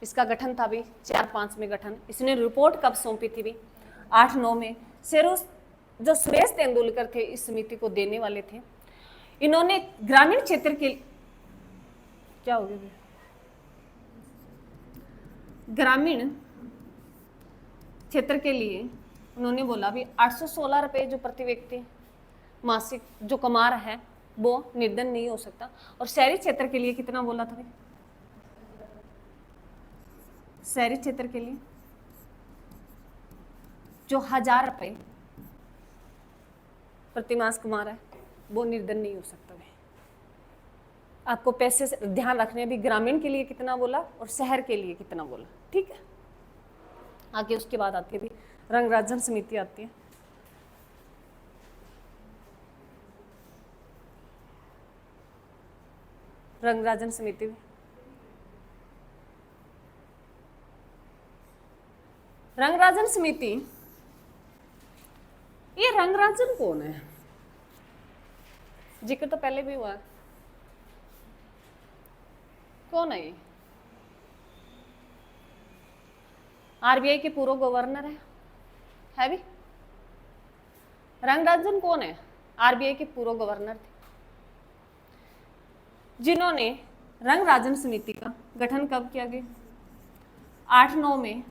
इसका गठन था भी 4-5 में गठन। इसने रिपोर्ट कब सौंपी थी भी 8-9 में। जो सुरेश तेंदुलकर थे इस समिति को देने वाले थे। इन्होंने ग्रामीण क्षेत्र के, क्या हो गया, ग्रामीण क्षेत्र के लिए उन्होंने बोला भी 816 रुपए जो प्रति व्यक्ति मासिक जो कमा रहा है वो निर्धन नहीं हो सकता। और शहरी क्षेत्र के लिए कितना बोला था? शहरी क्षेत्र के लिए जो 1000 रुपए प्रति मास कमा रहा है वो निर्धन नहीं हो सकता। आपको पैसे से ध्यान रखने भी, ग्रामीण के लिए कितना बोला और शहर के लिए कितना बोला, ठीक है। आगे उसके बाद आती है भी रंगराजन समिति आती है। रंगराजन समिति, रंगराजन समिति, ये रंगराजन कौन है? जिक्र तो पहले भी हुआ है, कौन है ये? आरबीआई के पूर्व गवर्नर है भी। रंगराजन कौन है? आरबीआई के पूर्व गवर्नर थे, जिन्होंने रंगराजन समिति का गठन कब किया गया? 8-9 में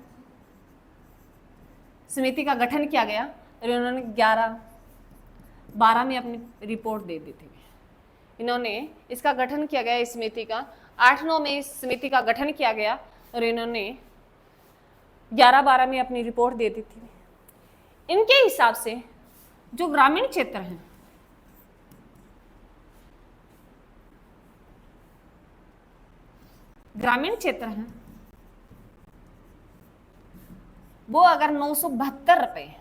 समिति का गठन किया गया और इन्होंने 11-12 में अपनी रिपोर्ट दे दी थी। इन्होंने इसका गठन किया गया, इस समिति का 8-9 में इस समिति का गठन किया गया और इन्होंने 11-12 में अपनी रिपोर्ट दे दी थी। इनके हिसाब से जो ग्रामीण क्षेत्र हैं, ग्रामीण क्षेत्र हैं वो अगर 972 रुपए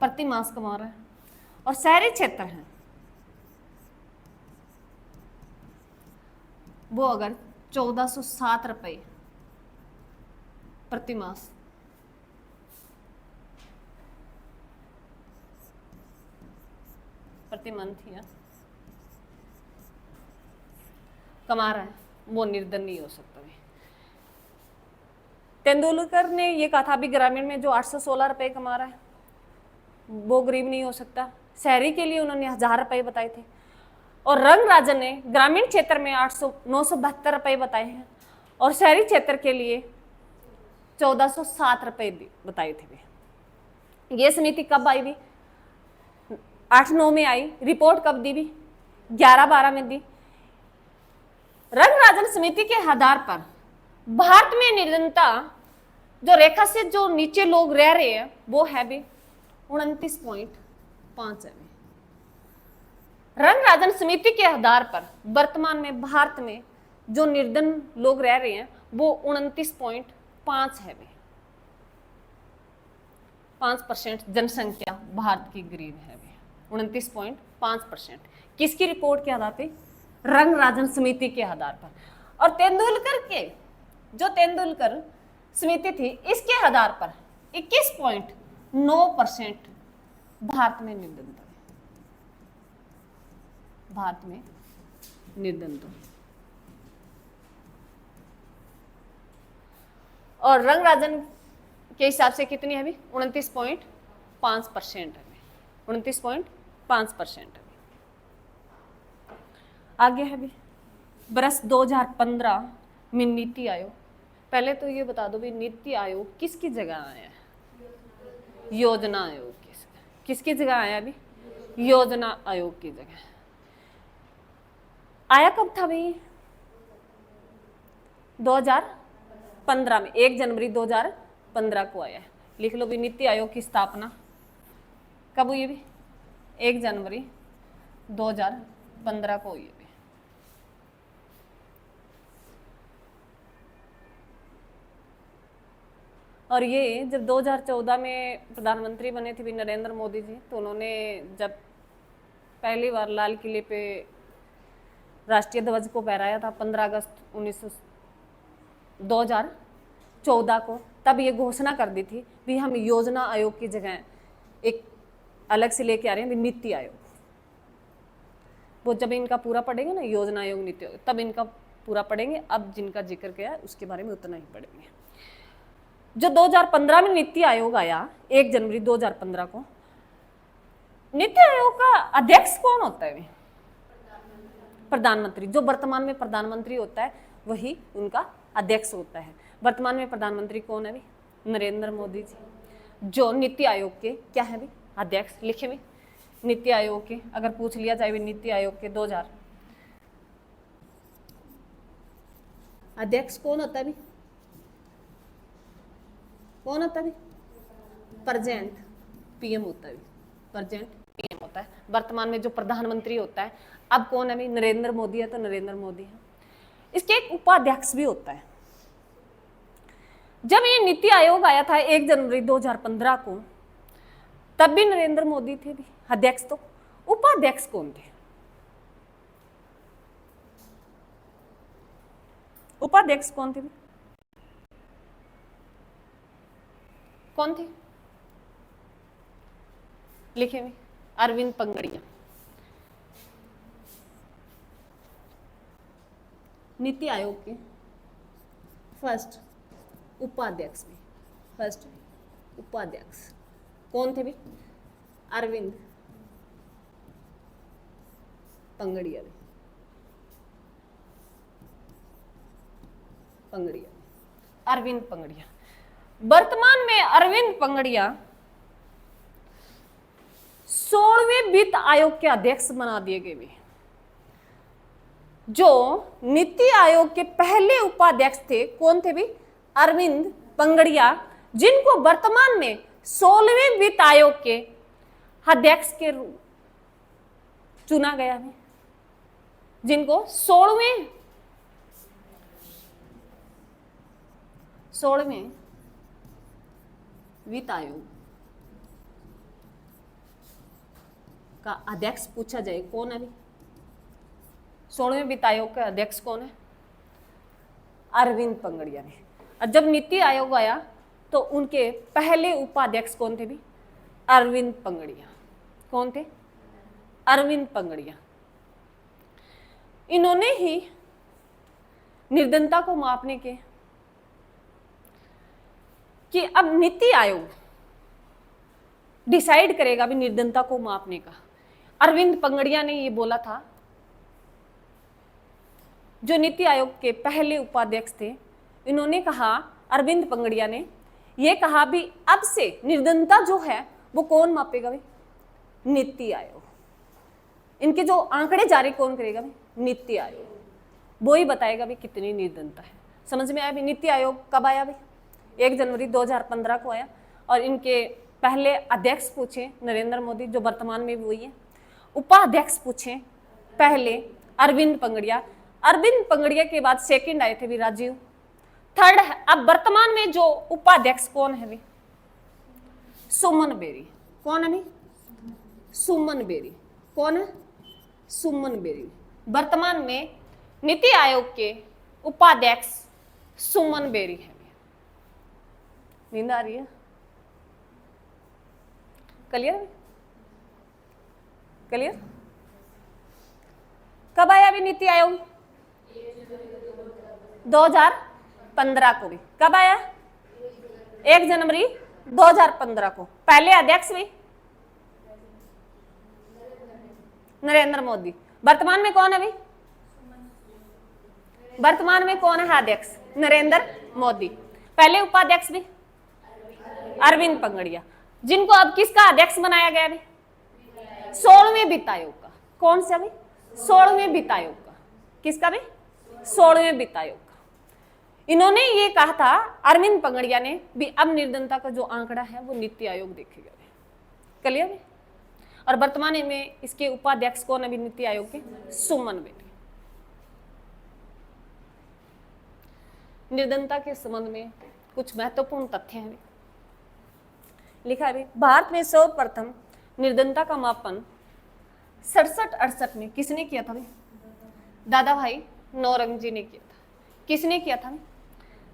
प्रति मास कमा रहा है, और शहरी क्षेत्र हैं वो अगर 1407 रुपए प्रति मास प्रति मंथ या कमा रहा है, वो निर्धन नहीं हो सकता। तेंदुलकर ने ये कहा था भी ग्रामीण में जो 816 रुपए कमा रहा है वो गरीब नहीं हो सकता। शहरी के लिए उन्होंने 1000 रुपए बताए थे, और रंगराजन ने ग्रामीण क्षेत्र में 972 रुपए बताए हैं, और शहरी क्षेत्र के लिए 1407 रुपए बताए थे। ये समिति कब आई भी? 8-9 में आई। रिपोर्ट कब दी भी? 11-12 में दी। रंगराजन समिति के आधार पर भारत में निर्धनता जो रेखा से जो नीचे लोग रह रहे हैं वो है भी 29.5 है। रंगराजन समिति के आधार पर वर्तमान में भारत में जो निर्धन लोग रह रहे हैं वो 29.5 है। 5% जनसंख्या भारत की गरीब है। 29.5%। किसकी रिपोर्ट के आधार पे? रंगराजन समिति के आधार पर। और तेंदुलकर समिति थी, इसके आधार पर 21.9% भारत में निर्धनता है। भारत में निर्धनता। और रंगराजन के हिसाब से कितनी है अभी? 29.5% है। 29.5% है। आगे है भी वर्ष 2015 में नीति आयोग। पहले तो ये बता दो भी नीति आयोग किसकी जगह आया है? योजना आयोग किसकी जगह आया? अभी योजना आयोग की जगह आया। कब था भाई? 2015 में, 1 जनवरी 2015 को आया है। लिख लो भी नीति आयोग की स्थापना कब हुई? भी 1 जनवरी 2015 को हुई। और ये जब 2014 में प्रधानमंत्री बने थे भी नरेंद्र मोदी जी, तो उन्होंने जब पहली बार लाल किले पे राष्ट्रीय ध्वज को फहराया था 15 अगस्त 2014 को, तब ये घोषणा कर दी थी भी हम योजना आयोग की जगह एक अलग से लेके आ रहे हैं भी नीति आयोग। वो जब इनका पूरा पढ़ेंगे ना, योजना आयोग, नीति आयोग, तब इनका पूरा पढ़ेंगे। अब जिनका जिक्र किया है उसके बारे में उतना ही पढ़ेंगे। जो 2015 में नीति आयोग आया, 1 जनवरी 2015 को, नीति आयोग का अध्यक्ष कौन होता है? प्रधानमंत्री। जो वर्तमान में प्रधानमंत्री होता है वही उनका अध्यक्ष होता है। वर्तमान में प्रधानमंत्री कौन है भी? नरेंद्र मोदी जी। जो नीति आयोग के क्या है भी? अध्यक्ष। लिखे भी नीति आयोग के, अगर पूछ लिया जाए भी नीति आयोग के 2000 अध्यक्ष कौन होता है भी? कौन होता है भी? प्रेजेंट पीएम होता है। प्रेजेंट पीएम होता है। वर्तमान में जो प्रधानमंत्री होता है अब कौन है भी? नरेंद्र मोदी है, तो नरेंद्र मोदी है। इसके एक उपाध्यक्ष भी होता है। जब ये नीति आयोग आया था 1 जनवरी 2015 को, तब भी नरेंद्र मोदी थे भी अध्यक्ष। तो उपाध्यक्ष कौन थे? उपाध्यक्ष कौन थे भी? कौन थे? लिखे भी अरविंद पंगड़िया। नीति आयोग के फर्स्ट उपाध्यक्ष भी, फर्स्ट उपाध्यक्ष कौन थे भी? अरविंद पंगड़िया भी। पंगड़िया, अरविंद पंगड़िया। वर्तमान में अरविंद पंगड़िया 16वें वित्त आयोग के अध्यक्ष बना दिए गए भी। जो नीति आयोग के पहले उपाध्यक्ष थे कौन थे भी? अरविंद पंगड़िया, जिनको वर्तमान में 16वें वित्त आयोग के अध्यक्ष के रूप चुना गया है। जिनको 16वें वित्त आयोग का अध्यक्ष पूछा जाए कौन है? 16वें वित्त आयोग का अध्यक्ष कौन है? अरविंद पंगड़िया ने। और जब नीति आयोग आया तो उनके पहले उपाध्यक्ष कौन थे भी? अरविंद पंगड़िया। कौन थे? अरविंद पंगड़िया। इन्होंने ही निर्धनता को मापने के कि अब नीति आयोग डिसाइड करेगा भी निर्धनता को मापने का। अरविंद पंगड़िया ने ये बोला था, जो नीति आयोग के पहले उपाध्यक्ष थे, इन्होंने कहा, अरविंद पंगड़िया ने ये कहा भी अब से निर्धनता जो है वो कौन मापेगा भी? नीति आयोग। इनके जो आंकड़े जारी कौन करेगा भी? नीति आयोग। वो ही बताएगा भी कितनी निर्धनता है। समझ में आया भी? नीति आयोग कब आया भी? 1 जनवरी 2015 को आया। और इनके पहले अध्यक्ष पूछे नरेंद्र मोदी, जो वर्तमान में भी वही है। उपाध्यक्ष पूछे पहले अरविंद पंगड़िया। अरविंद पंगड़िया के बाद सेकंड आए थे भी राजीव। थर्ड है अब वर्तमान में जो उपाध्यक्ष कौन है भी? सुमन बेरी। कौन है भी? सुमन बेरी। कौन है? सुमन बेरी। वर्तमान में नीति आयोग के उपाध्यक्ष सुमन बेरी है। नींद आ रही है? क्लियर? क्लियर? कब आया अभी नीति आयोग? 2015 को भी। कब आया? 1 जनवरी 2015 को। पहले अध्यक्ष भी नरेंद्र मोदी। वर्तमान में कौन है अभी? वर्तमान में कौन है अध्यक्ष? नरेंद्र मोदी। पहले उपाध्यक्ष भी अरविंद पंगड़िया, जिनको अब किसका अध्यक्ष बनाया गया अभी? 16वें वित्त आयोग का। कौन सा अभी? 16वें वित्त आयोग का। किसका भी? 16वें वित्त आयोग का। इन्होंने ये कहा था अरविंद पंगड़िया ने भी अब निर्धनता का जो आंकड़ा है वो नीति आयोग देखेगा। क्लियर है? और वर्तमान में इसके उपाध्यक्ष कौन है नीति आयोग के? सुमन बेरी। निर्धनता के संबंध में कुछ महत्वपूर्ण तथ्य हैं। लिखा है भारत में सर्वप्रथम निर्धनता का मापन 67-68 में किसने किया था? दादा भाई नौरंगजी ने किया था। किसने किया था?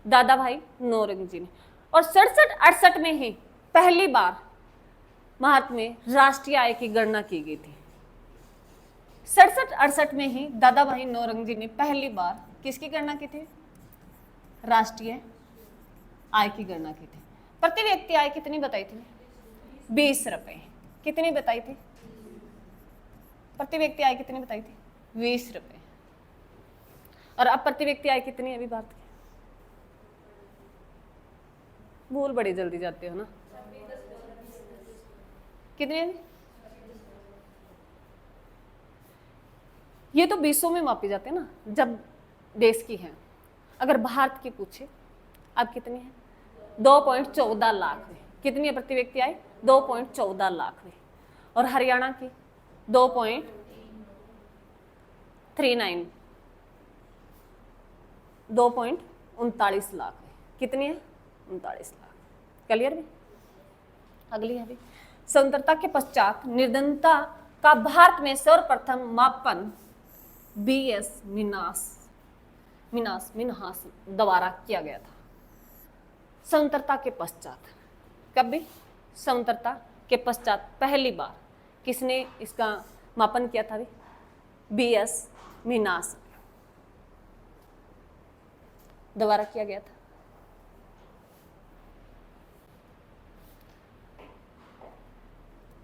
दादा भाई नौरंगजी ने। और 67-68 में ही पहली बार भारत में राष्ट्रीय आय की गणना की गई थी? 67-68 में ही दादा भाई नौरोजी ने पहली बार किसकी गणना की थी? राष्ट्रीय आय की गणना की थी। प्रति व्यक्ति आय कितनी बताई थी? 20 रुपए। कितनी बताई थी? प्रति व्यक्ति आय कितनी बताई थी? 20 रुपए। और अब प्रति व्यक्ति आय कितनी है अभी भारत की? भूल बड़ी जल्दी जाते हो ना। कितनी है? ये तो 20 में मापी जाते हैं ना जब देश की है। अगर भारत की पूछे अब कितनी है? 2.14 लाख हुई। कितनी है प्रति व्यक्ति आय? 2.14 लाख हुई। और हरियाणा की 2.39 2.39 लाख हुई। कितनी है? 39 लाख। क्लियर भी? अगली है भी, स्वतंत्रता के पश्चात निर्धनता का भारत में सर्वप्रथम मापन बीएस मिन्हास द्वारा किया गया था। स्वतंत्रता के पश्चात, कब भी? स्वतंत्रता के पश्चात पहली बार किसने इसका मापन किया था? बीएस मिन्हास द्वारा किया गया था।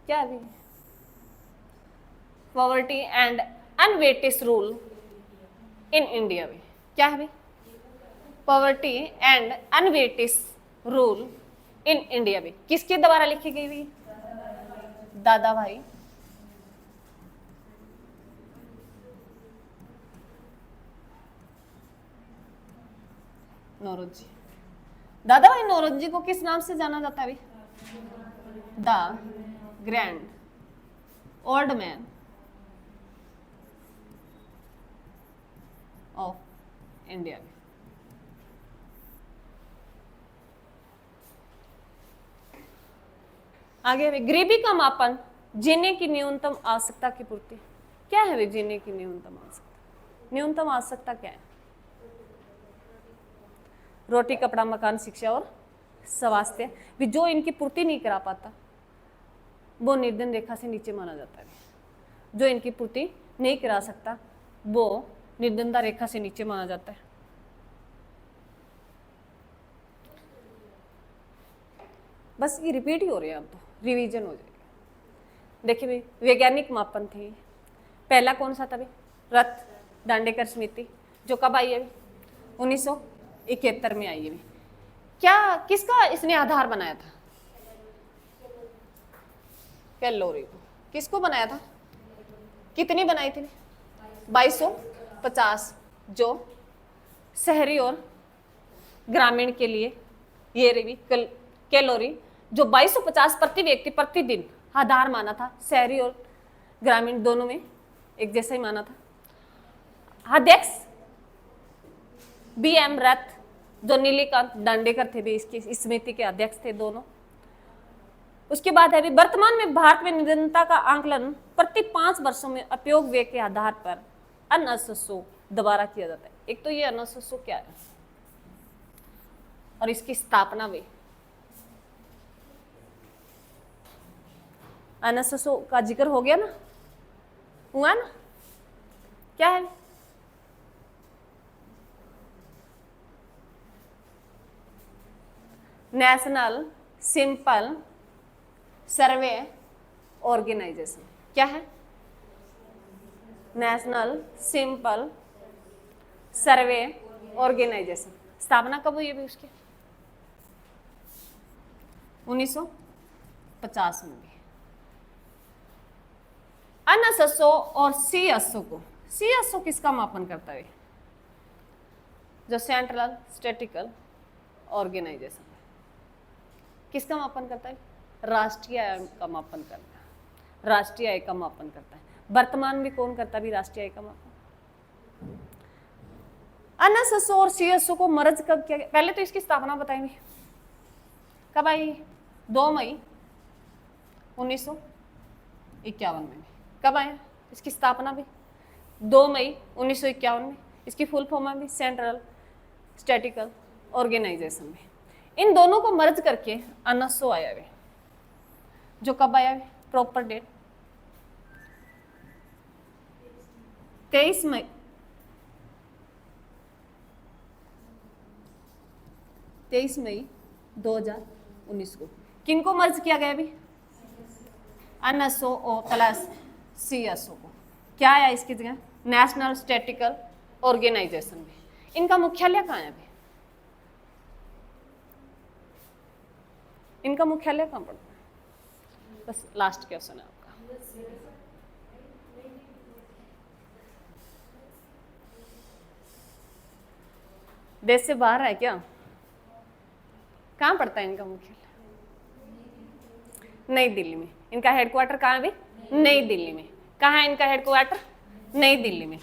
क्या है? Poverty and un-British rule in India में। क्या है? Poverty and un-British rule in India में किसके द्वारा लिखी गई हुई? दादा भाई नौरोजी। दादा भाई नौरोजी को किस नाम से जाना जाता है? The grand old man of India. आगे है गरीबी का मापन, जीने की न्यूनतम आवश्यकता की पूर्ति। क्या है वे जीने की न्यूनतम आवश्यकता? न्यूनतम आवश्यकता क्या है? रोटी, कपड़ा, मकान, शिक्षा और स्वास्थ्य। भी जो इनकी पूर्ति नहीं करा पाता वो निर्धन रेखा से नीचे माना जाता है। जो इनकी पूर्ति नहीं करा सकता वो निर्धनता रेखा से नीचे माना जाता है। बस ये रिपीट ही हो रहे हैं, अब तो रिवीजन हो जाएगा। देखिए भाई, वैज्ञानिक मापन थे। पहला कौन सा था भाई? रथ दांडेकर समिति, जो कब आई है? 1971 में आई है। क्या किसका इसने आधार बनाया था? कैलोरी को। किसको बनाया था? कितनी बनाई थी? 2250, जो शहरी और ग्रामीण के लिए ये रही कैलोरी, जो 2250 प्रति व्यक्ति प्रतिदिन आधार माना था। शहरी और ग्रामीण दोनों में एक जैसा ही माना था। अध्यक्ष बीएम रथ, जो नीलकांत दांडेकर थे भी इसकी इस समिति के अध्यक्ष थे दोनों। उसके बाद है भी वर्तमान में भारत में निर्धनता का आंकलन प्रति 5 वर्षों में उपयोग व्यय के आधार पर अनएसएसओ द्वारा किया जाता है। एक तो ये अनएसएसओ क्या है और इसकी स्थापना भी, अनएसएसओ का जिक्र हो गया ना, हुआ ना? क्या है? नेशनल सिंपल सर्वे ऑर्गेनाइजेशन। क्या है? नेशनल सिंपल सर्वे ऑर्गेनाइजेशन। स्थापना कब हुई है उसकी? 1950 में। अनएसएसओ और सीएसओ को, सीएसओ किसका मापन करता है? जो सेंट्रल स्टैटिस्टिकल ऑर्गेनाइजेशन। किसका मापन करता है? राष्ट्रीय आय का मापन करता है। राष्ट्रीय आय का मापन करता है। वर्तमान में कौन करता भी राष्ट्रीय आय का मापन? अनएसएसओ और सीएसओ को मर्ज कब किया गया? पहले तो इसकी स्थापना बताएंगे। कब आई? 2 मई 1951 में। कब आया इसकी स्थापना भी? 2 मई 1951 में। इसकी फुल फॉर्म भी सेंट्रल स्टैटिस्टिकल ऑर्गेनाइजेशन में। इन दोनों को मर्ज करके अनएसओ आया है। जो कब आया है, प्रॉपर डेट 23 मई 2019 को। किनको मर्ज किया गया अभी, NSO प्लस CSO को। क्या आया इसकी जगह, नेशनल स्टैटिकल ऑर्गेनाइजेशन में। इनका मुख्यालय कहाँ है अभी, इनका मुख्यालय कहाँ पड़ता है, बस लास्ट क्वेश्चन है आपका। देश से बाहर है क्या, कहाँ पड़ता है इनका मुख्यालय, नई दिल्ली में। इनका हेडक्वार्टर कहाँ है अभी, नई दिल्ली में। कहाँ है इनका हेडक्वार्टर, नई दिल्ली में।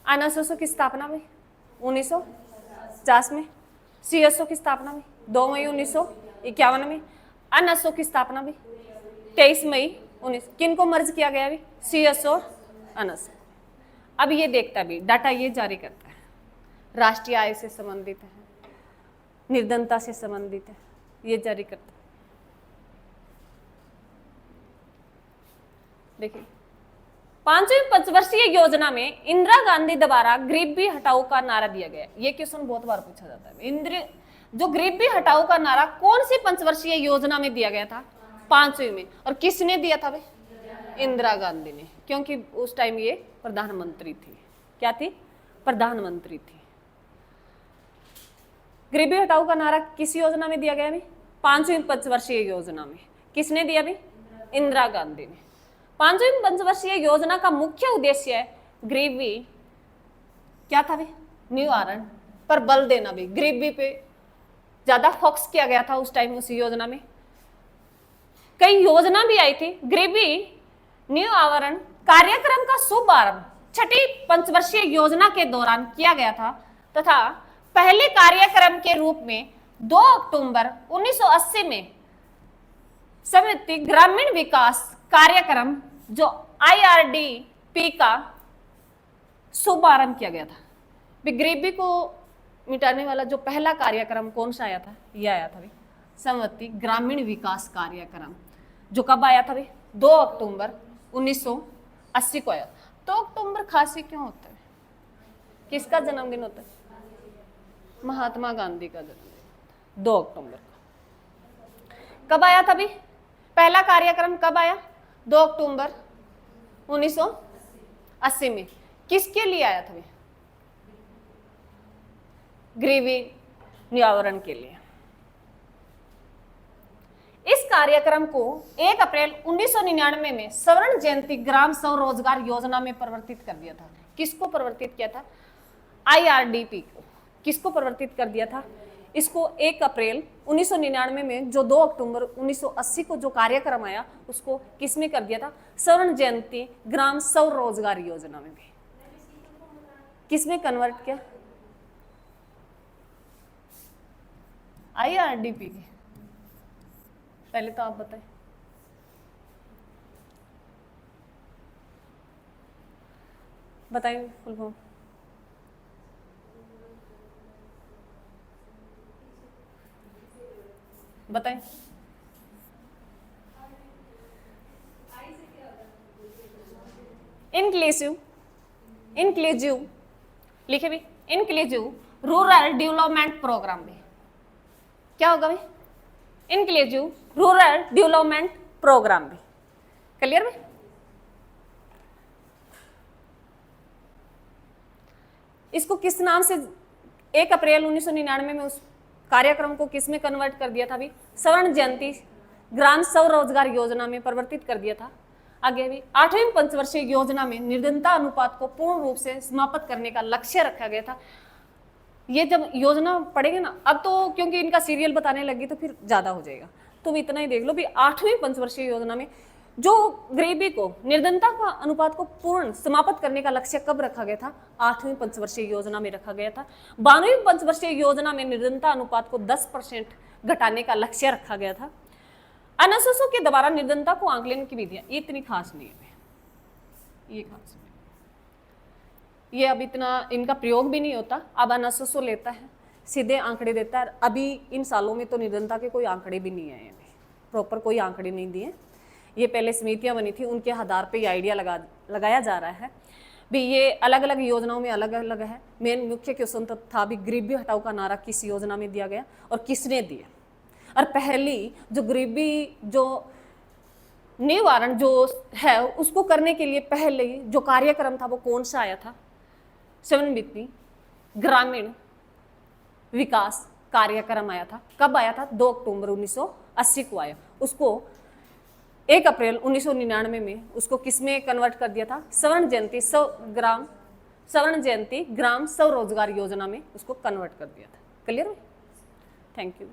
NSO की स्थापना में 1950 में, CSO की स्थापना में 2 मई 1951 में, NSO की स्थापना भी 23 मई 19। किनको मर्ज किया गया अभी, CSO और NSO। अब ये देखता भी डाटा ये जारी करता है, राष्ट्रीय आय से संबंधित है, निर्धनता से संबंधित है, ये जारी करता है। देखिए 5वीं पंचवर्षीय योजना में इंदिरा गांधी द्वारा गरीबी हटाओ का नारा दिया गया। ये क्वेश्चन बहुत बार पूछा जाता है। जो गरीबी हटाओ का नारा कौन सी पंचवर्षीय योजना में दिया गया था, 5वीं में। और किसने दिया था भाई, इंदिरा गांधी ने, क्योंकि उस टाइम ये प्रधानमंत्री थी। क्या थी, प्रधानमंत्री थी। गरीबी हटाओ का नारा किस योजना में दिया गया अभी, 5वीं पंचवर्षीय योजना में। किसने दिया अभी, इंदिरा गांधी ने। 5वीं पंचवर्षीय योजना का मुख्य उद्देश्य है गरीबी क्या था भी, निवारण पर बल देना। भी गरीबी पे ज्यादा फोकस किया गया था उस टाइम उस योजना में। कई योजना भी आई थी। गरीबी निवारण कार्यक्रम का शुभारंभ 6ठी पंचवर्षीय योजना के दौरान किया गया था तथा पहले कार्यक्रम के रूप में 2 अक्टूबर 1980 में समिति ग्रामीण विकास कार्यक्रम जो IRDP का शुभारंभ किया गया था। गरीबी को मिटाने वाला जो पहला कार्यक्रम कौन सा आया था, यह आया था समिति ग्रामीण विकास कार्यक्रम, जो कब आया था 2 अक्टूबर 1980 को आया। 2 अक्टूबर खास क्यों होता है, किसका जन्मदिन होता है, महात्मा गांधी का जन्मदिन 2 अक्टूबर को। कब आया था भी, पहला कार्यक्रम कब आया, 2 अक्टूबर 1980 में। किसके लिए आया था, गरीबी निवारण के लिए। इस कार्यक्रम को 1 अप्रैल 1999 में स्वर्ण जयंती ग्राम स्वरोजगार योजना में परिवर्तित कर दिया था। किसको परिवर्तित किया था, IRDP को। किसको परिवर्तित कर दिया था इसको, 1 अप्रैल 1999 में जो 2 अक्टूबर 1980 को जो कार्यक्रम आया उसको किसमें कर दिया था, स्वर्ण जयंती ग्राम स्वरोजगार योजना में भी। किसमें कन्वर्ट किया, IRDP की। पहले तो आप बताएं, बताएं फुल फॉर्म। बताएं, इंक्लूसिव, इंक्लूसिव लिखे भी, इंक्लूसिव रूरल डेवलपमेंट प्रोग्राम भी। क्या होगा भाई, इंक्लूसिव रूरल डेवलपमेंट प्रोग्राम भी। क्लियर भाई। इसको किस नाम से 1 अप्रैल 1999 में उस कार्यक्रम को किस में कन्वर्ट कर दिया था भी, स्वर्ण जयंती ग्राम स्वरोजगार योजना में परिवर्तित कर दिया था। आगे भी 8वीं पंचवर्षीय योजना में निर्धनता अनुपात को पूर्ण रूप से समाप्त करने का लक्ष्य रखा गया था। ये जब योजना पढ़ेंगे ना, अब तो क्योंकि इनका सीरियल बताने लगी तो फिर ज्यादा हो जाएगा, तो इतना ही देख लो भी 8वीं पंचवर्षीय योजना में जो गरीबी को, निर्धनता का अनुपात को पूर्ण समाप्त करने का लक्ष्य कब रखा गया था, 8वीं पंचवर्षीय योजना में रखा गया था। 12वीं पंचवर्षीय योजना में निर्धनता अनुपात को 10% घटाने का लक्ष्य रखा गया था। NSO के द्वारा निर्धनता को आंकलन की विधियां ये इतनी खास नहीं है, ये खास नहीं। ये अब इतना इनका प्रयोग भी नहीं होता, अब अनसुसो लेता है, सीधे आंकड़े देता है। अभी इन सालों में तो निधनता के कोई आंकड़े भी नहीं आए, प्रॉपर कोई आंकड़े नहीं दिए। ये पहले समितियां बनी थी, उनके आधार पे ये आइडिया लगाया जा रहा है भी। ये अलग अलग योजनाओं में अलग अलग है। मेन मुख्य क्वेश्चन तो था भी गरीबी हटाओ का नारा किस योजना में दिया गया और किसने दिया, और पहली जो गरीबी जो निवारण जो है उसको करने के लिए पहले जो कार्यक्रम था वो कौन सा आया था? 7 ग्रामीण विकास कार्यक्रम आया था। कब आया था? 2 अक्टूबर 1980 को आया। उसको 1 अप्रैल 1999 में उसको किसमें कन्वर्ट कर दिया था? स्वर्ण जयंती ग्राम स्वरोजगार योजना में उसको कन्वर्ट कर दिया था। क्लियर है? Thank you.